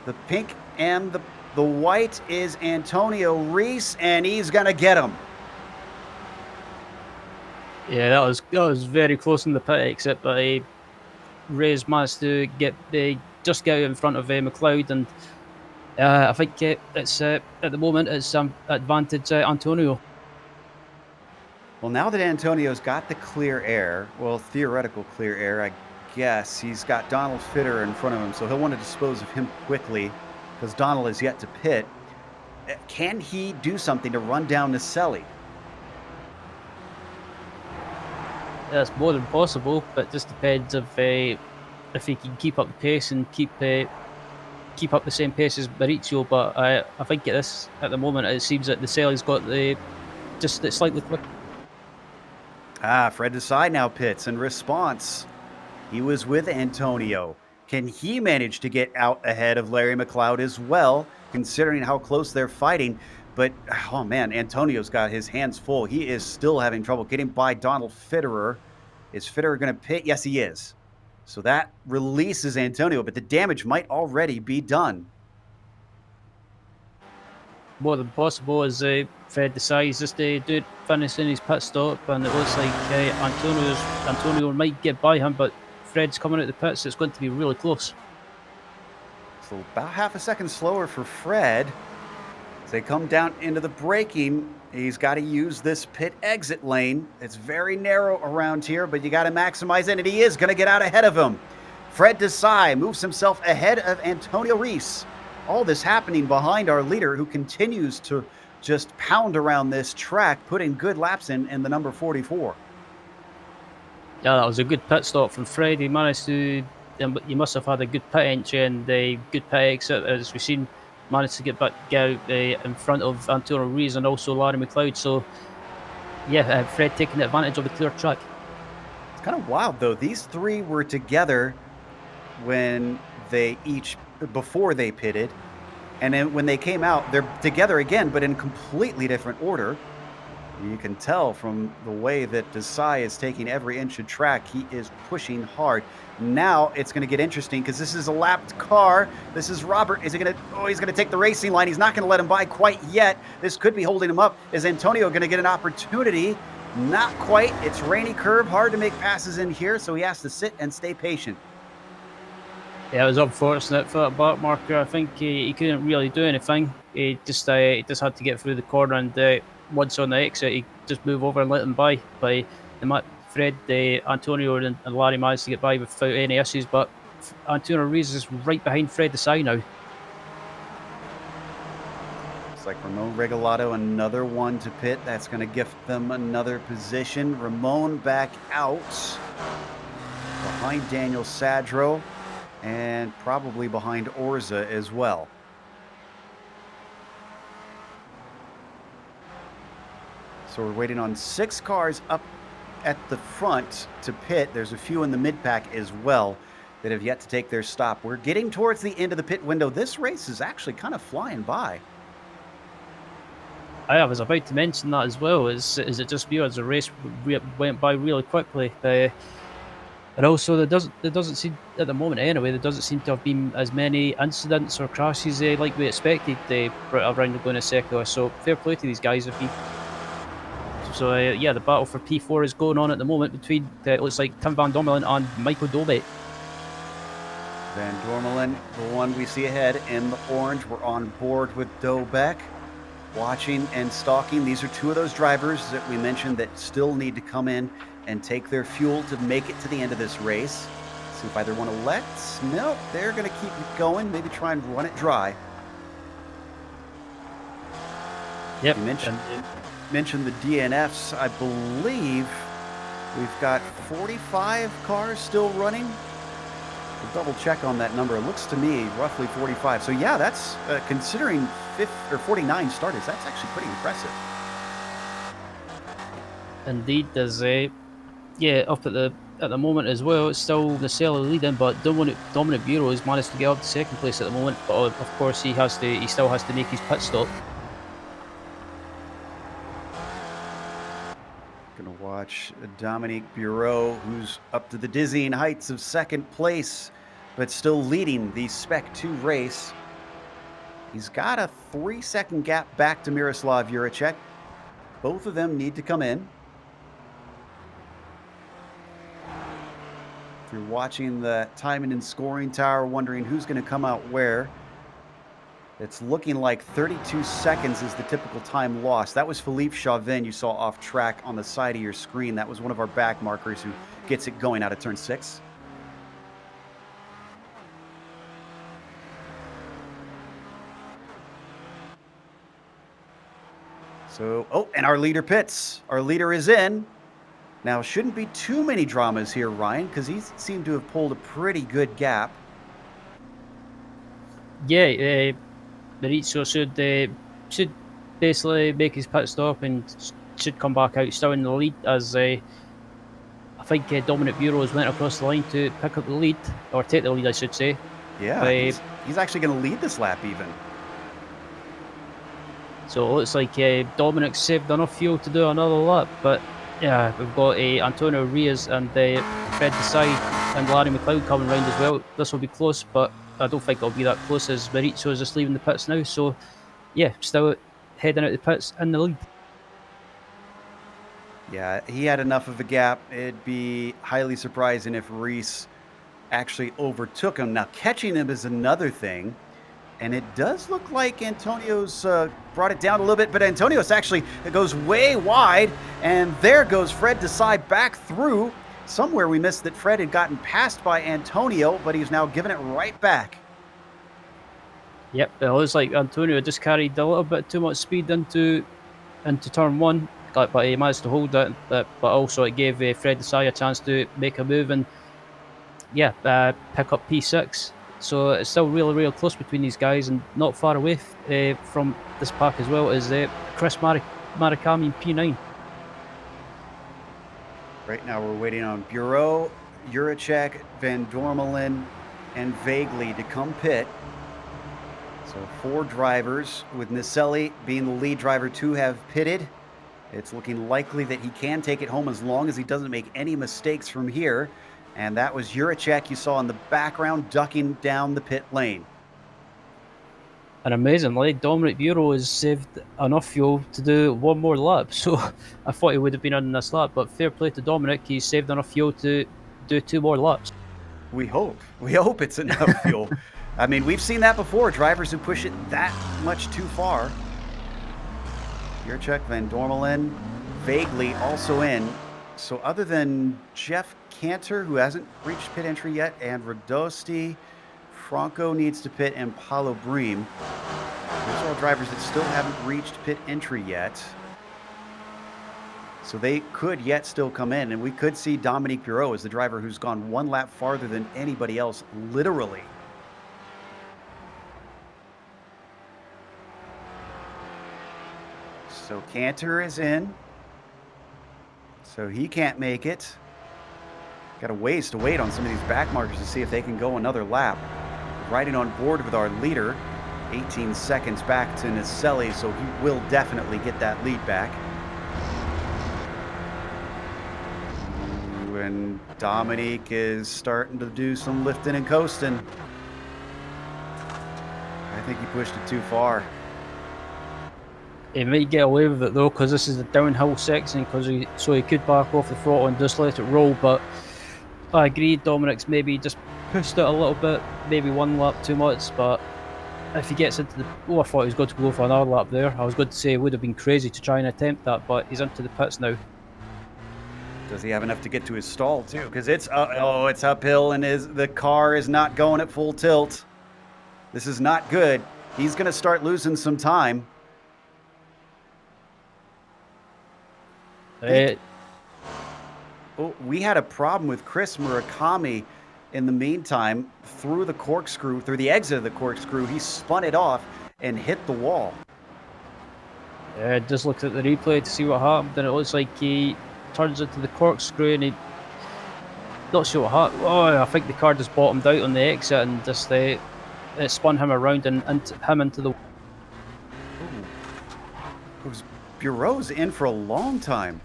The pink and the white is Antonio Reese, and he's going to get him. Yeah, that was very close in the pit, except that Reyes managed to just get out in front of McLeod, and I think it's at the moment it's advantage Antonio. Well, now that Antonio's got the clear air, well, theoretical clear air, I guess, he's got Donald Fitter in front of him, so he'll want to dispose of him quickly because Donald is yet to pit. Can he do something to run down Naselli? That's more than possible, but it just depends if he can keep up the pace and keep up the same pace as Maurizio. But I think at the moment it seems that Naselli's got just slightly quick. Fred Desai now pits in response. He was with Antonio. Can he manage to get out ahead of Larry McLeod as well, considering how close they're fighting? But, oh man, Antonio's got his hands full. He is still having trouble getting by Donald Fitterer. Is Fitterer going to pit? Yes, he is. So that releases Antonio, but the damage might already be done. More than possible as Fred decides just to finish in his pit stop, and it looks like Antonio might get by him, but Fred's coming out the pits, so it's going to be really close. So about half a second slower for Fred. As they come down into the braking, he's got to use this pit exit lane. It's very narrow around here, but you got to maximize it, and he is going to get out ahead of him. Fred Desai moves himself ahead of Antonio Reese. All this happening behind our leader, who continues to just pound around this track, putting good laps in the number 44. Yeah, that was a good pit stop from Fred. He managed to... He must have had a good pit entry and a good pit exit, as we've seen. Managed to get out in front of Antonio Reese and also Larry McLeod. So, yeah, Fred taking advantage of the clear track. It's kind of wild, though. These three were together when before they pitted. And then when they came out, they're together again, but in completely different order. You can tell from the way that Desai is taking every inch of track, he is pushing hard. Now it's going to get interesting because this is a lapped car. This is Robert. Is he going to, oh, he's going to take the racing line. He's not going to let him by quite yet. This could be holding him up. Is Antonio going to get an opportunity? Not quite. It's rainy curve, hard to make passes in here, so he has to sit and stay patient. Yeah, it was unfortunate for that back marker. I think he couldn't really do anything. He just had to get through the corner, and once on the exit, he just move over and let them by. Fred, Antonio, and Larry managed to get by without any issues, but Antonio Rees is right behind Fred Desai now. Looks like Ramon Regalado, another one to pit. That's going to gift them another position. Ramon back out behind Daniel Sadro and probably behind Orza as well. So we're waiting on 6 cars up at the front to pit. There's a few in the mid-pack as well that have yet to take their stop. We're getting towards the end of the pit window. This race is actually kind of flying by. I was about to mention that as well. Is it just me, or the race went by really quickly? And also, there doesn't seem, at the moment anyway, there doesn't seem to have been as many incidents or crashes like we expected around Laguna Seca. So fair play to these guys. So yeah, the battle for P4 is going on at the moment between it looks like Tim Van Dormelen and Michael Dobet. Van Dormelen, the one we see ahead in the orange. We're on board with Dobek, watching and stalking. These are 2 of those drivers that we mentioned that still need to come in and take their fuel to make it to the end of this race. See if either one elects. Nope, they're going to keep it going. Maybe try and run it dry. Yep. You mentioned the DNFs. I believe we've got 45 cars still running. We'll double check on that number. It looks to me roughly 45. So yeah, that's considering 49 starters. That's actually pretty impressive. Indeed, there's up at the moment as well. It's still Nacella leading, but Dominic Bureau has managed to get up to second place at the moment. But of course, he still has to make his pit stop. Gonna watch Dominique Bureau, who's up to the dizzying heights of second place, but still leading the Spec 2 race. He's got a 3-second gap back to Miroslav Juracek. Both of them need to come in. If you're watching the timing and scoring tower, wondering who's going to come out where, it's looking like 32 seconds is the typical time lost. That was Philippe Chauvin you saw off track on the side of your screen. That was one of our back markers who gets it going out of turn 6. So, oh, and our leader pits. Our leader is in. Now, shouldn't be too many dramas here, Ryan, because he seemed to have pulled a pretty good gap. Yeah, Maurizio should basically make his pit stop and should come back out still in the lead, as I think Dominic Bureau has went across the line to pick up the lead, or take the lead, I should say. Yeah, he's actually going to lead this lap even. So it looks like Dominic saved enough fuel to do another lap, but yeah, we've got Antonio Reyes and Fred Desai and Larry McLeod coming round as well. This will be close, but I don't think it'll be that close, as Maurizio is just leaving the pits now. So yeah, still heading out the pits in the lead. Yeah, he had enough of a gap. It'd be highly surprising if Reese actually overtook him. Now, catching him is another thing. And it does look like Antonio's brought it down a little bit, but Antonio's actually, it goes way wide, and there goes Fred Desai back through. Somewhere we missed that Fred had gotten passed by Antonio, but he's now giving it right back. Yep, it looks like Antonio just carried a little bit too much speed into turn 1, but he managed to hold it, but also it gave Fred Desai a chance to make a move and, yeah, pick up P6. So it's still really, really close between these guys, and not far away from this pack as well is Chris Marikami in P9. Right now we're waiting on Bureau, Juracek, Van Dormelen, and Vaguely to come pit. So 4 drivers, with Naselli being the lead driver, 2 have pitted. It's looking likely that he can take it home as long as he doesn't make any mistakes from here. And that was Juracek you saw in the background ducking down the pit lane. And amazingly, Dominic Bureau has saved enough fuel to do one more lap. So I thought he would have been on this lap, but fair play to Dominic. He's saved enough fuel to do 2 more laps. We hope. We hope it's enough fuel. I mean, we've seen that before. Drivers who push it that much too far. Juracek, Van Dormelen, vaguely also in. So other than Jeff Cantor, who hasn't reached pit entry yet, and Radosti, Franco needs to pit, and Paulo Bream. Those are all drivers that still haven't reached pit entry yet. So they could yet still come in, and we could see Dominique Bureau as the driver who's gone 1 lap farther than anybody else, literally. So Cantor is in. So he can't make it. Got a ways to wait on some of these back markers to see if they can go another lap. Riding on board with our leader, 18 seconds back to Naselli, so he will definitely get that lead back. And Dominique is starting to do some lifting and coasting. I think he pushed it too far. He might get away with it though, because this is the downhill section, so he could back off the throttle and just let it roll. But I agree, Dominic's maybe just pushed it a little bit, maybe 1 lap too much. But if he gets into the, I thought he was going to go for another lap there. I was going to say it would have been crazy to try and attempt that, but he's into the pits now. Does he have enough to get to his stall too? Because it's it's uphill, and the car is not going at full tilt. This is not good. He's going to start losing some time. We had a problem with Chris Murakami in the meantime. Through the exit of the corkscrew, he spun it off and hit the wall. Just looked at the replay to see what happened, and it looks like he turns into the corkscrew, and he not sure what happened. I think the car just bottomed out on the exit, and just it spun him around and him into the. Bureau's in for a long time.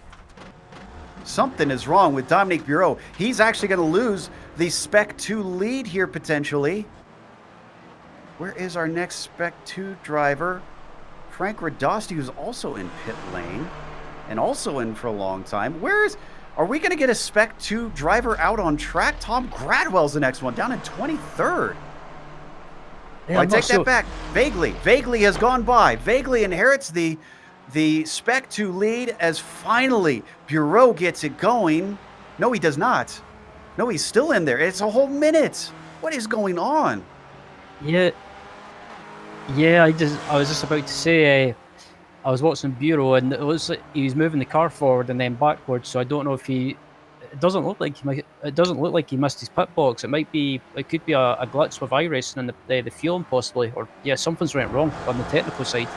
Something is wrong with Dominique Bureau. He's actually going to lose the Spec 2 lead here potentially. Where is our next Spec 2 driver? Frank Radosti, who's also in pit lane and also in for a long time. Are we going to get a Spec 2 driver out on track? Tom Gradwell's the next one, down in 23rd. Yeah, I take that back. Vaguely has gone by. Vaguely inherits the Spec 2 lead as finally Bureau gets it going. No, he does not. No, he's still in there. It's a whole minute. What is going on? Yeah, I was just about to say, I was watching Bureau, and it looks like he was moving the car forward and then backwards. So I don't know if it doesn't look like he missed his pit box. It could be a glitch with iRacing and the fueling possibly, or something's went wrong on the technical side.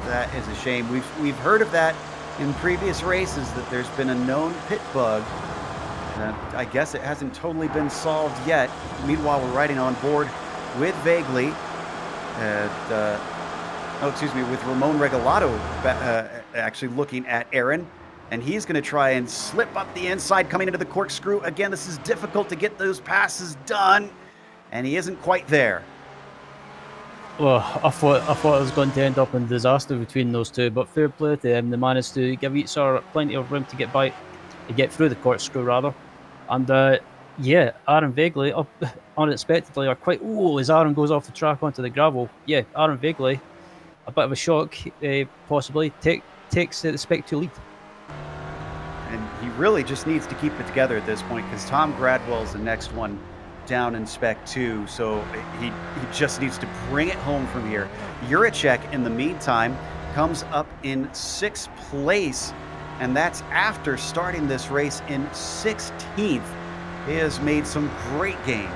That is a shame. We've heard of that in previous races, that there's been a known pit bug. I guess it hasn't totally been solved yet. Meanwhile, we're riding on board with Vaguely, with Ramon Regalado actually looking at Aaron, and he's going to try and slip up the inside coming into the corkscrew. Again, this is difficult to get those passes done, and he isn't quite there. Well, I thought it was going to end up in disaster between those two, but fair play to him. They managed to give each other plenty of room to get through the corkscrew rather. And Aaron Vaguely up unexpectedly, or quite as Aaron goes off the track onto the gravel. Yeah, Aaron Vaguely, a bit of a shock, possibly takes the Spec 2 lead. And he really just needs to keep it together at this point, because Tom Gradwell's the next one down in Spec 2, so he just needs to bring it home from here. Juracek, in the meantime, comes up in 6th place, and that's after starting this race in 16th. He has made some great gain.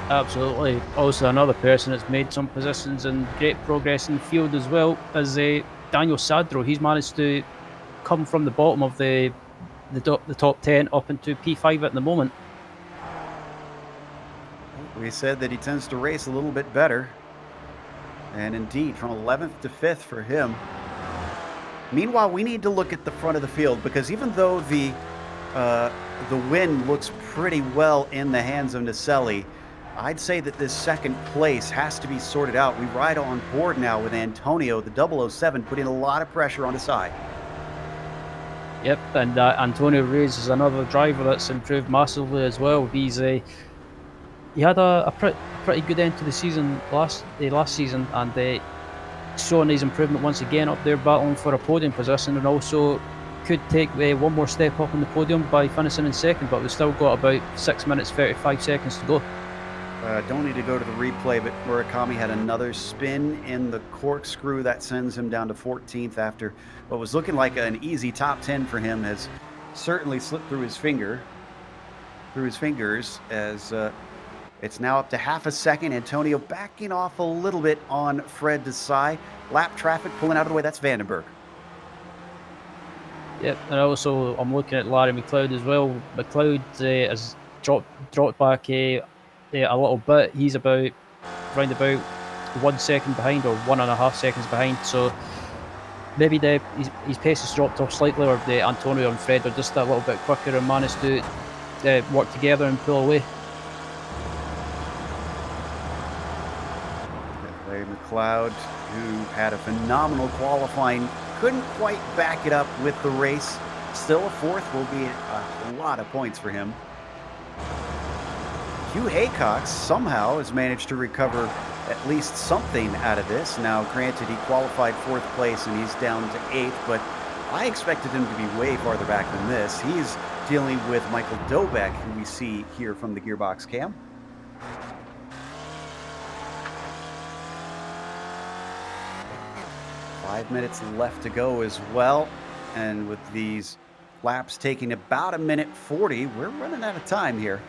Absolutely. Also, another person that's made some positions and great progress in the field as well as Daniel Sadro. He's managed to come from the bottom of the top 10 up into P5 at the moment. We said that he tends to race a little bit better. And indeed, from 11th to 5th for him. Meanwhile, we need to look at the front of the field because even though the win looks pretty well in the hands of Naselli, I'd say that this second place has to be sorted out. We ride on board now with Antonio, the 007, putting a lot of pressure on his side. Yep, and Antonio Reyes is another driver that's improved massively as well. He had a pretty good end to the season last season, and showing his improvement once again up there, battling for a podium position, and also could take one more step up on the podium by finishing in second. But we've still got about 6 minutes 35 seconds to go. Don't need to go to the replay, but Murakami had another spin in the corkscrew that sends him down to 14th after what was looking like an easy top 10 for him has certainly slipped through his fingers as it's now up to half a second. Antonio backing off a little bit on Fred Desai. Lap traffic pulling out of the way. That's Vandenberg. Yep, and also I'm looking at Larry McLeod as well. McLeod has dropped back a little bit. He's around about 1 second behind, or 1.5 seconds behind. So maybe his pace has dropped off slightly, or Antonio and Fred are just a little bit quicker and managed to work together and pull away. Larry McLeod, who had a phenomenal qualifying, couldn't quite back it up with the race. Still, a fourth will be a lot of points for him. Hugh Haycox somehow has managed to recover at least something out of this. Now, granted, he qualified 4th place and he's down to 8th, but I expected him to be way farther back than this. He's dealing with Michael Dobeck, who we see here from the Gearbox Cam. Five minutes left to go as well. And with these laps taking about 1:40, we're running out of time here.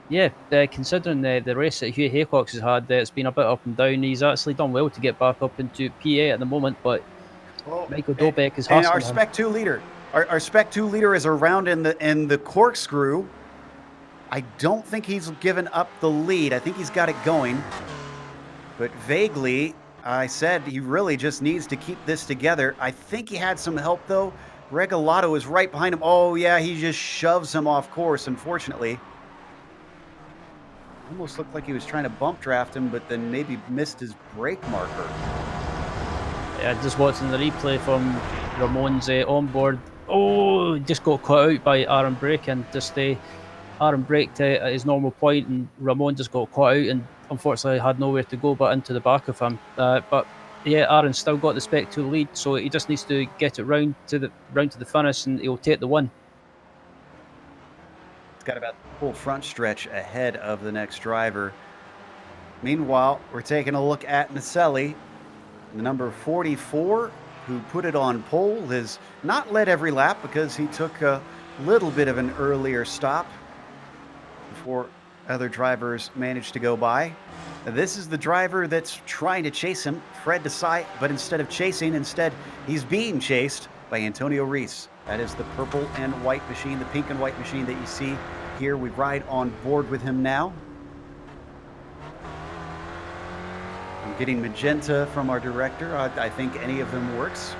Yeah, considering the race that Hugh Haycox has had, it's been a bit up and down. He's actually done well to get back up into P8 at the moment, but Michael Dobeck is hustling. And our Spec 2 leader, our Spec 2 leader is around in the corkscrew. I don't think he's given up the lead. I think he's got it going, but vaguely, I said he really just needs to keep this together. I think he had some help though. Regalado is right behind him. Oh yeah, he just shoves him off course, unfortunately. Almost looked like he was trying to bump draft him, but then maybe missed his brake marker. Yeah, just watching the replay from Ramon's onboard. Oh, just got caught out by Aaron braking. Aaron braked at his normal point, and Ramon just got caught out and unfortunately had nowhere to go but into the back of him. But yeah, Aaron's still got the Spec 2 lead, so he just needs to get it round to the finish, and he'll take the win. It's got about the full front stretch ahead of the next driver. Meanwhile, we're taking a look at Naselli, the number 44, who put it on pole, has not led every lap because he took a little bit of an earlier stop before other drivers managed to go by. This is the driver that's trying to chase him, Fred Desai, but instead of chasing, he's being chased by Antonio Reyes. That is the purple and white machine, the pink and white machine that you see here. We ride on board with him now. I'm getting magenta from our director. I think any of them works.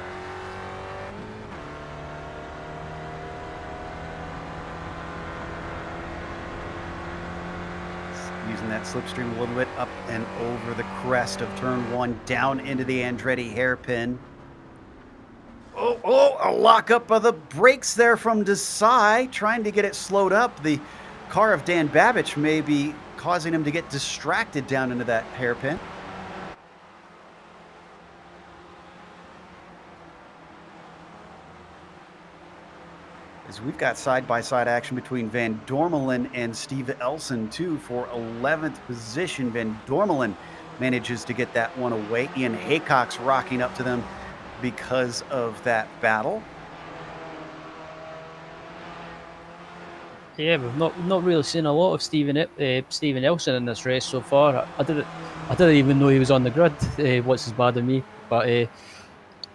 Using that slipstream a little bit up and over the crest of turn 1, down into the Andretti hairpin. Oh, a lockup of the brakes there from Desai, trying to get it slowed up. The car of Dan Babich may be causing him to get distracted down into that hairpin. As we've got side-by-side action between Van Dormelen and Steve Elson, too, for 11th position. Van Dormelen manages to get that one away. Ian Haycox rocking up to them because of that battle. Yeah, we've not really seen a lot of Stephen Elson in this race so far. I didn't even know he was on the grid. What's as bad of me, but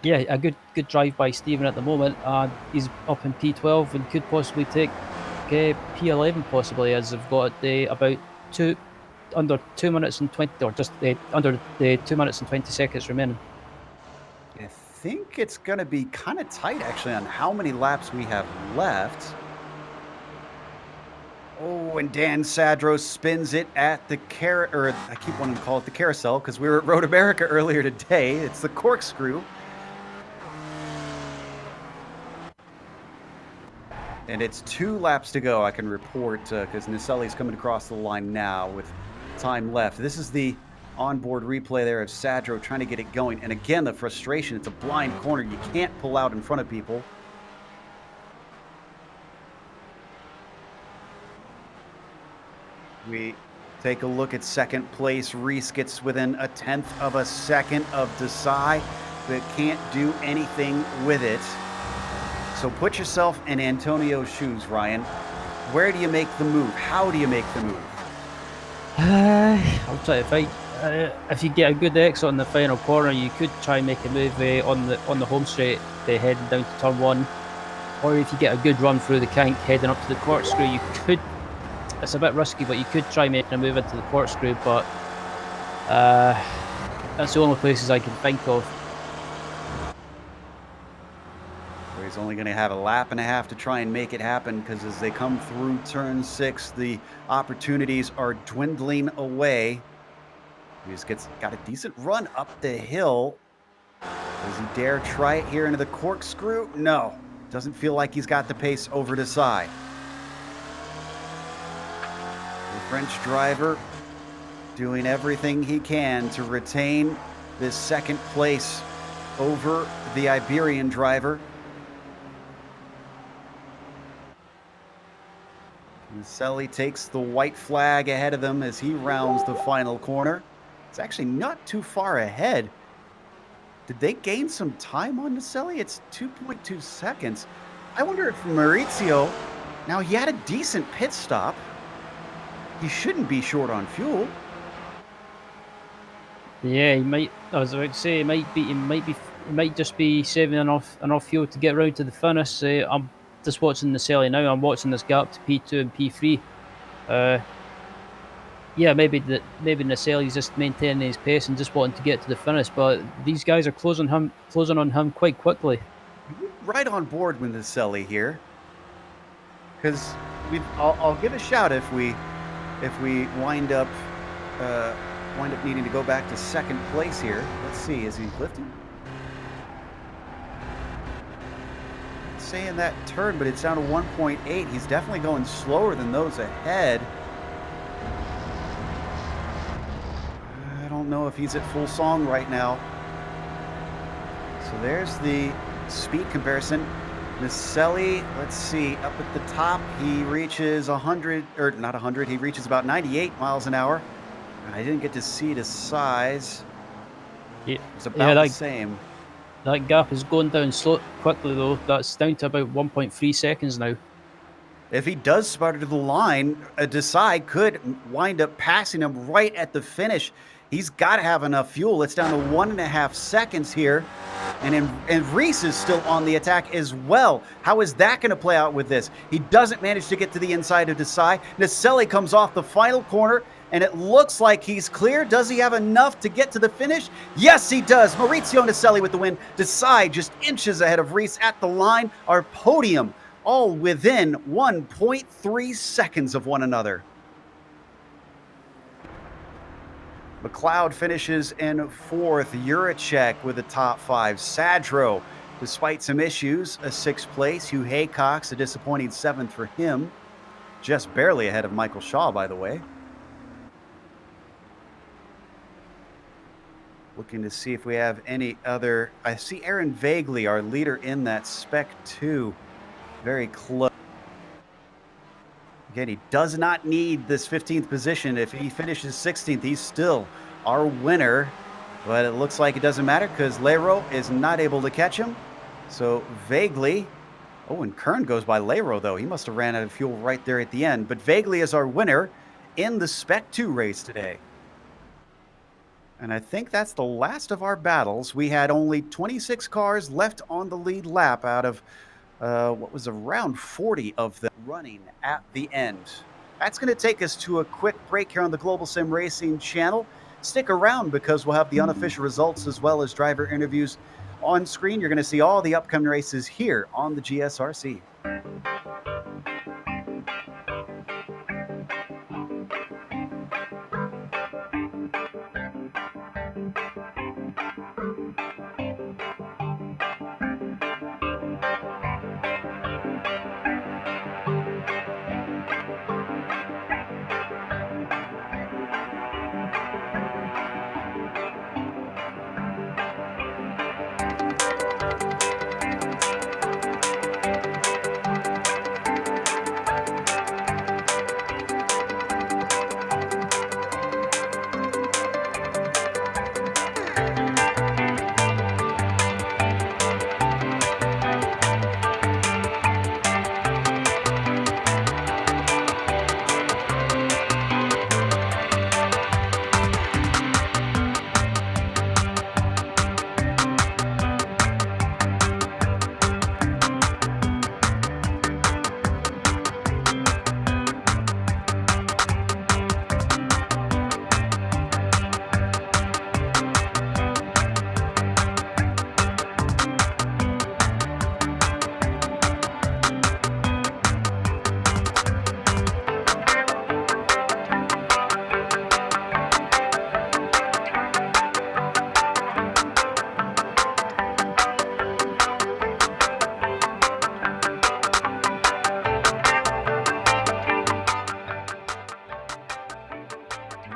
yeah, a good drive by Stephen at the moment. He's up in P12 and could possibly take P11 possibly, as they've got about under 2 minutes and 20, or just under the 2 minutes and 20 seconds remaining. think it's going to be kind of tight, actually, on how many laps we have left. Oh, and Dan Sadro spins it at the I keep wanting to call it the carousel because we were at Road America earlier today. It's the corkscrew. And it's 2 laps to go, I can report, because Naselli's coming across the line now with time left. This is the onboard replay there of Sadro trying to get it going. And again, the frustration, it's a blind corner. You can't pull out in front of people. We take a look at second place. Reese gets within 1/10 of a second of Desai, but can't do anything with it. So put yourself in Antonio's shoes, Ryan. Where do you make the move? How do you make the move? I'll try to fight. If you get a good exit on the final corner, you could try and make a move on the home straight, heading down to turn 1. Or if you get a good run through the kink heading up to the corkscrew, you could. It's a bit risky, but you could try making a move into the corkscrew. But that's the only places I can think of. He's only going to have a lap and a half to try and make it happen, because as they come through turn 6, the opportunities are dwindling away. He just got a decent run up the hill. Does he dare try it here into the corkscrew? No. Doesn't feel like he's got the pace over to side. The French driver doing everything he can to retain this second place over the Iberian driver. Naselli takes the white flag ahead of them as he rounds the final corner. It's actually not too far ahead. Did they gain some time on Naselli? It's 2.2 seconds. I wonder if Maurizio, now he had a decent pit stop. He shouldn't be short on fuel. Yeah, he might. I was about to say he might just be saving enough fuel to get round to the finish. I'm just watching Naselli now. I'm watching this gap to P2 and P3. Yeah, maybe Naselli's just maintaining his pace and just wanting to get to the finish, but these guys are closing on him quite quickly. Right on board with Naselli here, because I'll give a shout if we wind up needing to go back to second place here. Let's see, is he lifting? Saying that turn, but it's down to 1.8. He's definitely going slower than those ahead. I don't know if he's at full song right now. So there's the speed comparison. Naselli, let's see, up at the top, he reaches 100, or not 100, he reaches about 98 miles an hour. And I didn't get to see the size. It's about the same. That gap is going down quickly, though. That's down to about 1.3 seconds now. If he does sputter to the line, Desai could wind up passing him right at the finish. He's got to have enough fuel. It's down to 1.5 seconds here. And Reese is still on the attack as well. How is that going to play out with this? He doesn't manage to get to the inside of Desai. Naselli comes off the final corner, and it looks like he's clear. Does he have enough to get to the finish? Yes, he does. Maurizio Naselli with the win. Desai just inches ahead of Reese at the line. Our podium all within 1.3 seconds of one another. McLeod finishes in 4th. Juracek with the top 5. Sadro, despite some issues, a 6th place. Hugh Haycox, a disappointing 7th for him. Just barely ahead of Michael Shaw, by the way. Looking to see if we have any other. I see Aaron Vaguely, our leader in that Spec 2. Very close. Again, he does not need this 15th position. If he finishes 16th, he's still our winner. But it looks like it doesn't matter because Lero is not able to catch him. So Vaguely. Oh, and Kern goes by Lero, though. He must have ran out of fuel right there at the end. But Vaguely is our winner in the Spec 2 race today. And I think that's the last of our battles. We had only 26 cars left on the lead lap out of what was around 40 of them running at the end. That's going to take us to a quick break here on the Global Sim Racing channel. Stick around because we'll have the unofficial results as well as driver interviews On screen, you're going to see all the upcoming races here on the GSRC.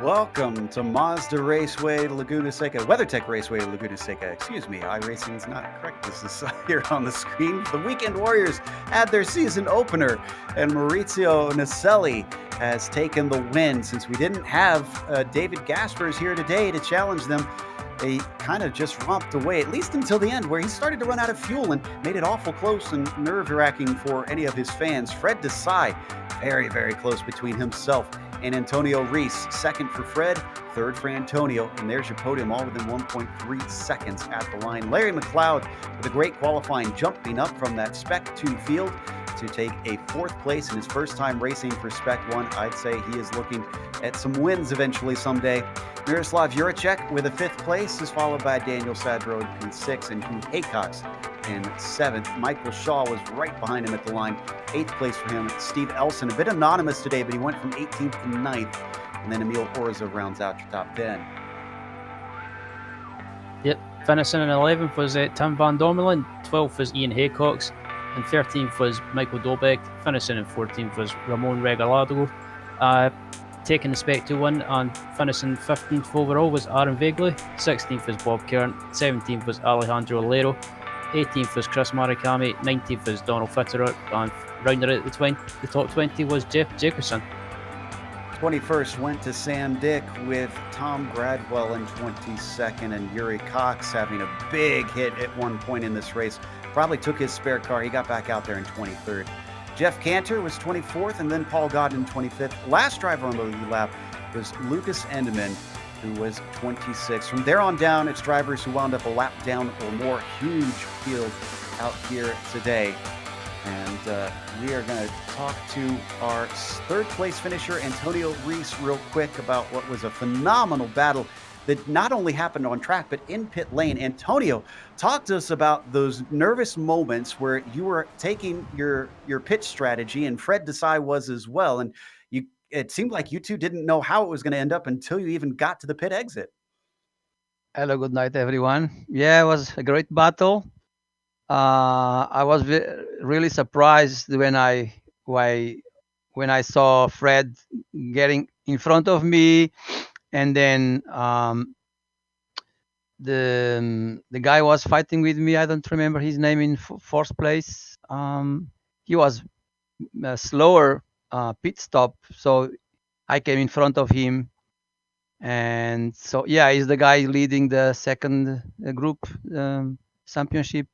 Welcome to Mazda Raceway, Laguna Seca, WeatherTech Raceway, Laguna Seca. Excuse me, iRacing is not correct. This is here on the screen. The Weekend Warriors had their season opener, and Maurizio Naselli has taken the win. Since we didn't have David Gaspers here today to challenge them, they kind of just romped away, at least until the end, where he started to run out of fuel and made it awful close and nerve-wracking for any of his fans. Fred Desai, very, very close between himself and Antonio Reese. Second for Fred, third for Antonio, and there's your podium, all within 1.3 seconds at the line. Larry McLeod with a great qualifying, jumping up from that Spec 2 field to take a fourth place in his first time racing for Spec 1. I'd say he is looking at some wins eventually someday. Miroslav Juracek with a fifth place is followed by Daniel Sadro in P6 and Hugh Haycox in seventh. Michael Shaw was right behind him at the line. Eighth place for him. Steve Elson, a bit anonymous today, but he went from 18th to 9th. And then Emil Orza rounds out your top 10. Yep, finishing in 11th was Tim Van Dommelen, 12th was Ian Haycox, and 13th was Michael Dobek. Finishing in 14th was Ramon Regalado. Taking the Spec 2 win and finishing 15th overall was Aaron Vagley. 16th was Bob Kern. 17th was Alejandro Alero. 18th was Chris Marikami. 19th was Donald Fitterer. And rounding out the top 20 was Jeff Jacobson. 21st went to Sam Dick with Tom Gradwell in 22nd and Yuri Cox having a big hit at one point in this race. Probably took his spare car. He got back out there in 23rd. Jeff Cantor was 24th, and then Paul Godden 25th. Last driver on the lead lap was Lucas Endeman, who was 26th. From there on down, it's drivers who wound up a lap down or more. Huge field out here today. And we are going to talk to our third place finisher, Antonio Reese, real quick about what was a phenomenal battle that not only happened on track, but in pit lane. Antonio, talk to us about those nervous moments where you were taking your pit strategy, and Fred Desai was as well. And it seemed like you two didn't know how it was going to end up until you even got to the pit exit. Hello, good night, everyone. Yeah, it was a great battle. I was really surprised when I saw Fred getting in front of me, and then the guy was fighting with me. I don't remember his name in fourth place. He was a slower pit stop, so I came in front of him, and so yeah, he's the guy leading the second group championship.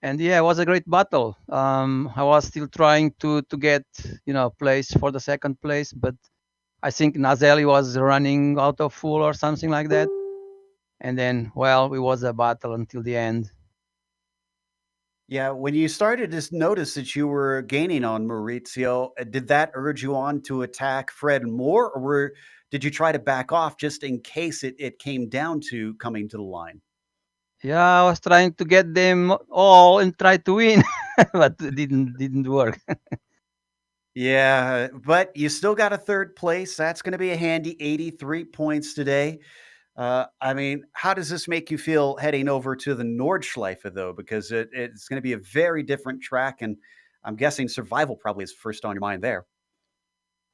And yeah, it was a great battle. I was still trying to get place for the second place, but I think Naselli was running out of fuel or something like that. And then, well, it was a battle until the end. Yeah, when you started to notice that you were gaining on Maurizio, did that urge you on to attack Fred more, or did you try to back off just in case it came down to coming to the line? Yeah, I was trying to get them all and try to win, but it didn't work. Yeah, but you still got a third place. That's going to be a handy 83 points today. I mean, how does this make you feel heading over to the Nordschleife, though? Because it's going to be a very different track, and I'm guessing survival probably is first on your mind there.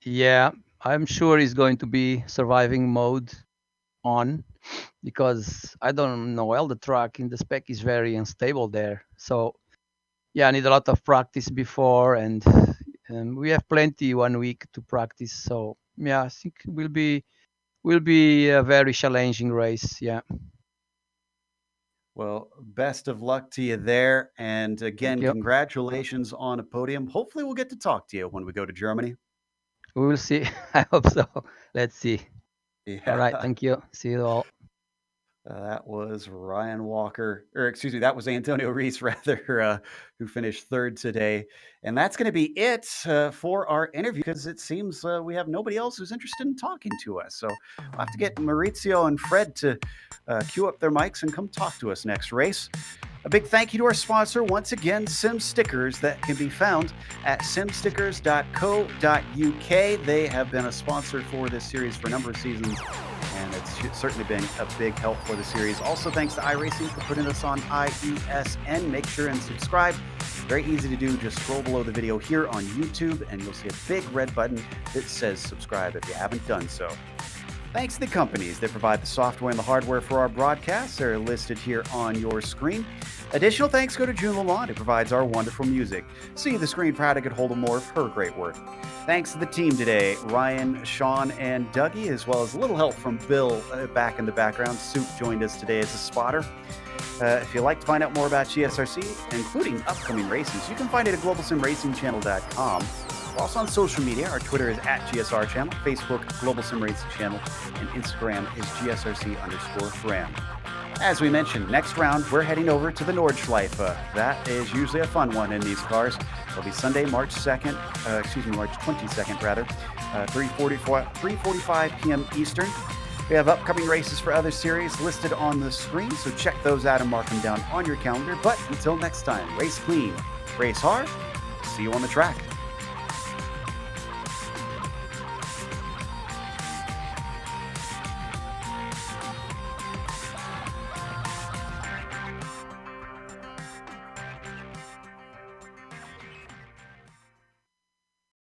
Yeah, I'm sure it's going to be surviving mode on because I don't know well the track in the spec is very unstable there. So yeah, I need a lot of practice before, and we have plenty 1 week to practice. So yeah, I think it will be a very challenging race. Yeah, Well, best of luck to you there. And thank again, you. congratulations on a podium. Hopefully, we'll get to talk to you when we go to Germany. We will see. I hope so. Let's see. All right, Yeah. thank you. See you all. That was Ryan Walker, or excuse me, that was Antonio Reese, rather, who finished third today. And that's going to be it for our interview because it seems we have nobody else who's interested in talking to us. So we'll have to get Maurizio and Fred to cue up their mics and come talk to us next race. A big thank you to our sponsor, once again, SimStickers, that can be found at simstickers.co.uk. They have been a sponsor for this series for a number of seasons, and it's certainly been a big help for the series. Also, thanks to iRacing for putting us on IESN. Make sure and subscribe. Very easy to do. Just scroll below the video here on YouTube, and you'll see a big red button that says subscribe if you haven't done so. Thanks to the companies that provide the software and the hardware for our broadcasts. They're listed here on your screen. Additional thanks go to June Lalonde, who provides our wonderful music. See the screen proud to get hold of more of her great work. Thanks to the team today, Ryan, Sean, and Dougie, as well as a little help from Bill back in the background. Soup joined us today as a spotter. If you'd like to find out more about GSRC, including upcoming races, you can find it at globalsimracingchannel.com. We're also on social media. Our Twitter is at GSR Channel, Facebook, Global SimRacing Channel, and Instagram is GSRC_brand. As we mentioned, next round, we're heading over to the Nordschleife. That is usually a fun one in these cars. It'll be Sunday, March 22nd, rather, 3:45 p.m. Eastern. We have upcoming races for other series listed on the screen, so check those out and mark them down on your calendar. But until next time, race clean, race hard. See you on the track.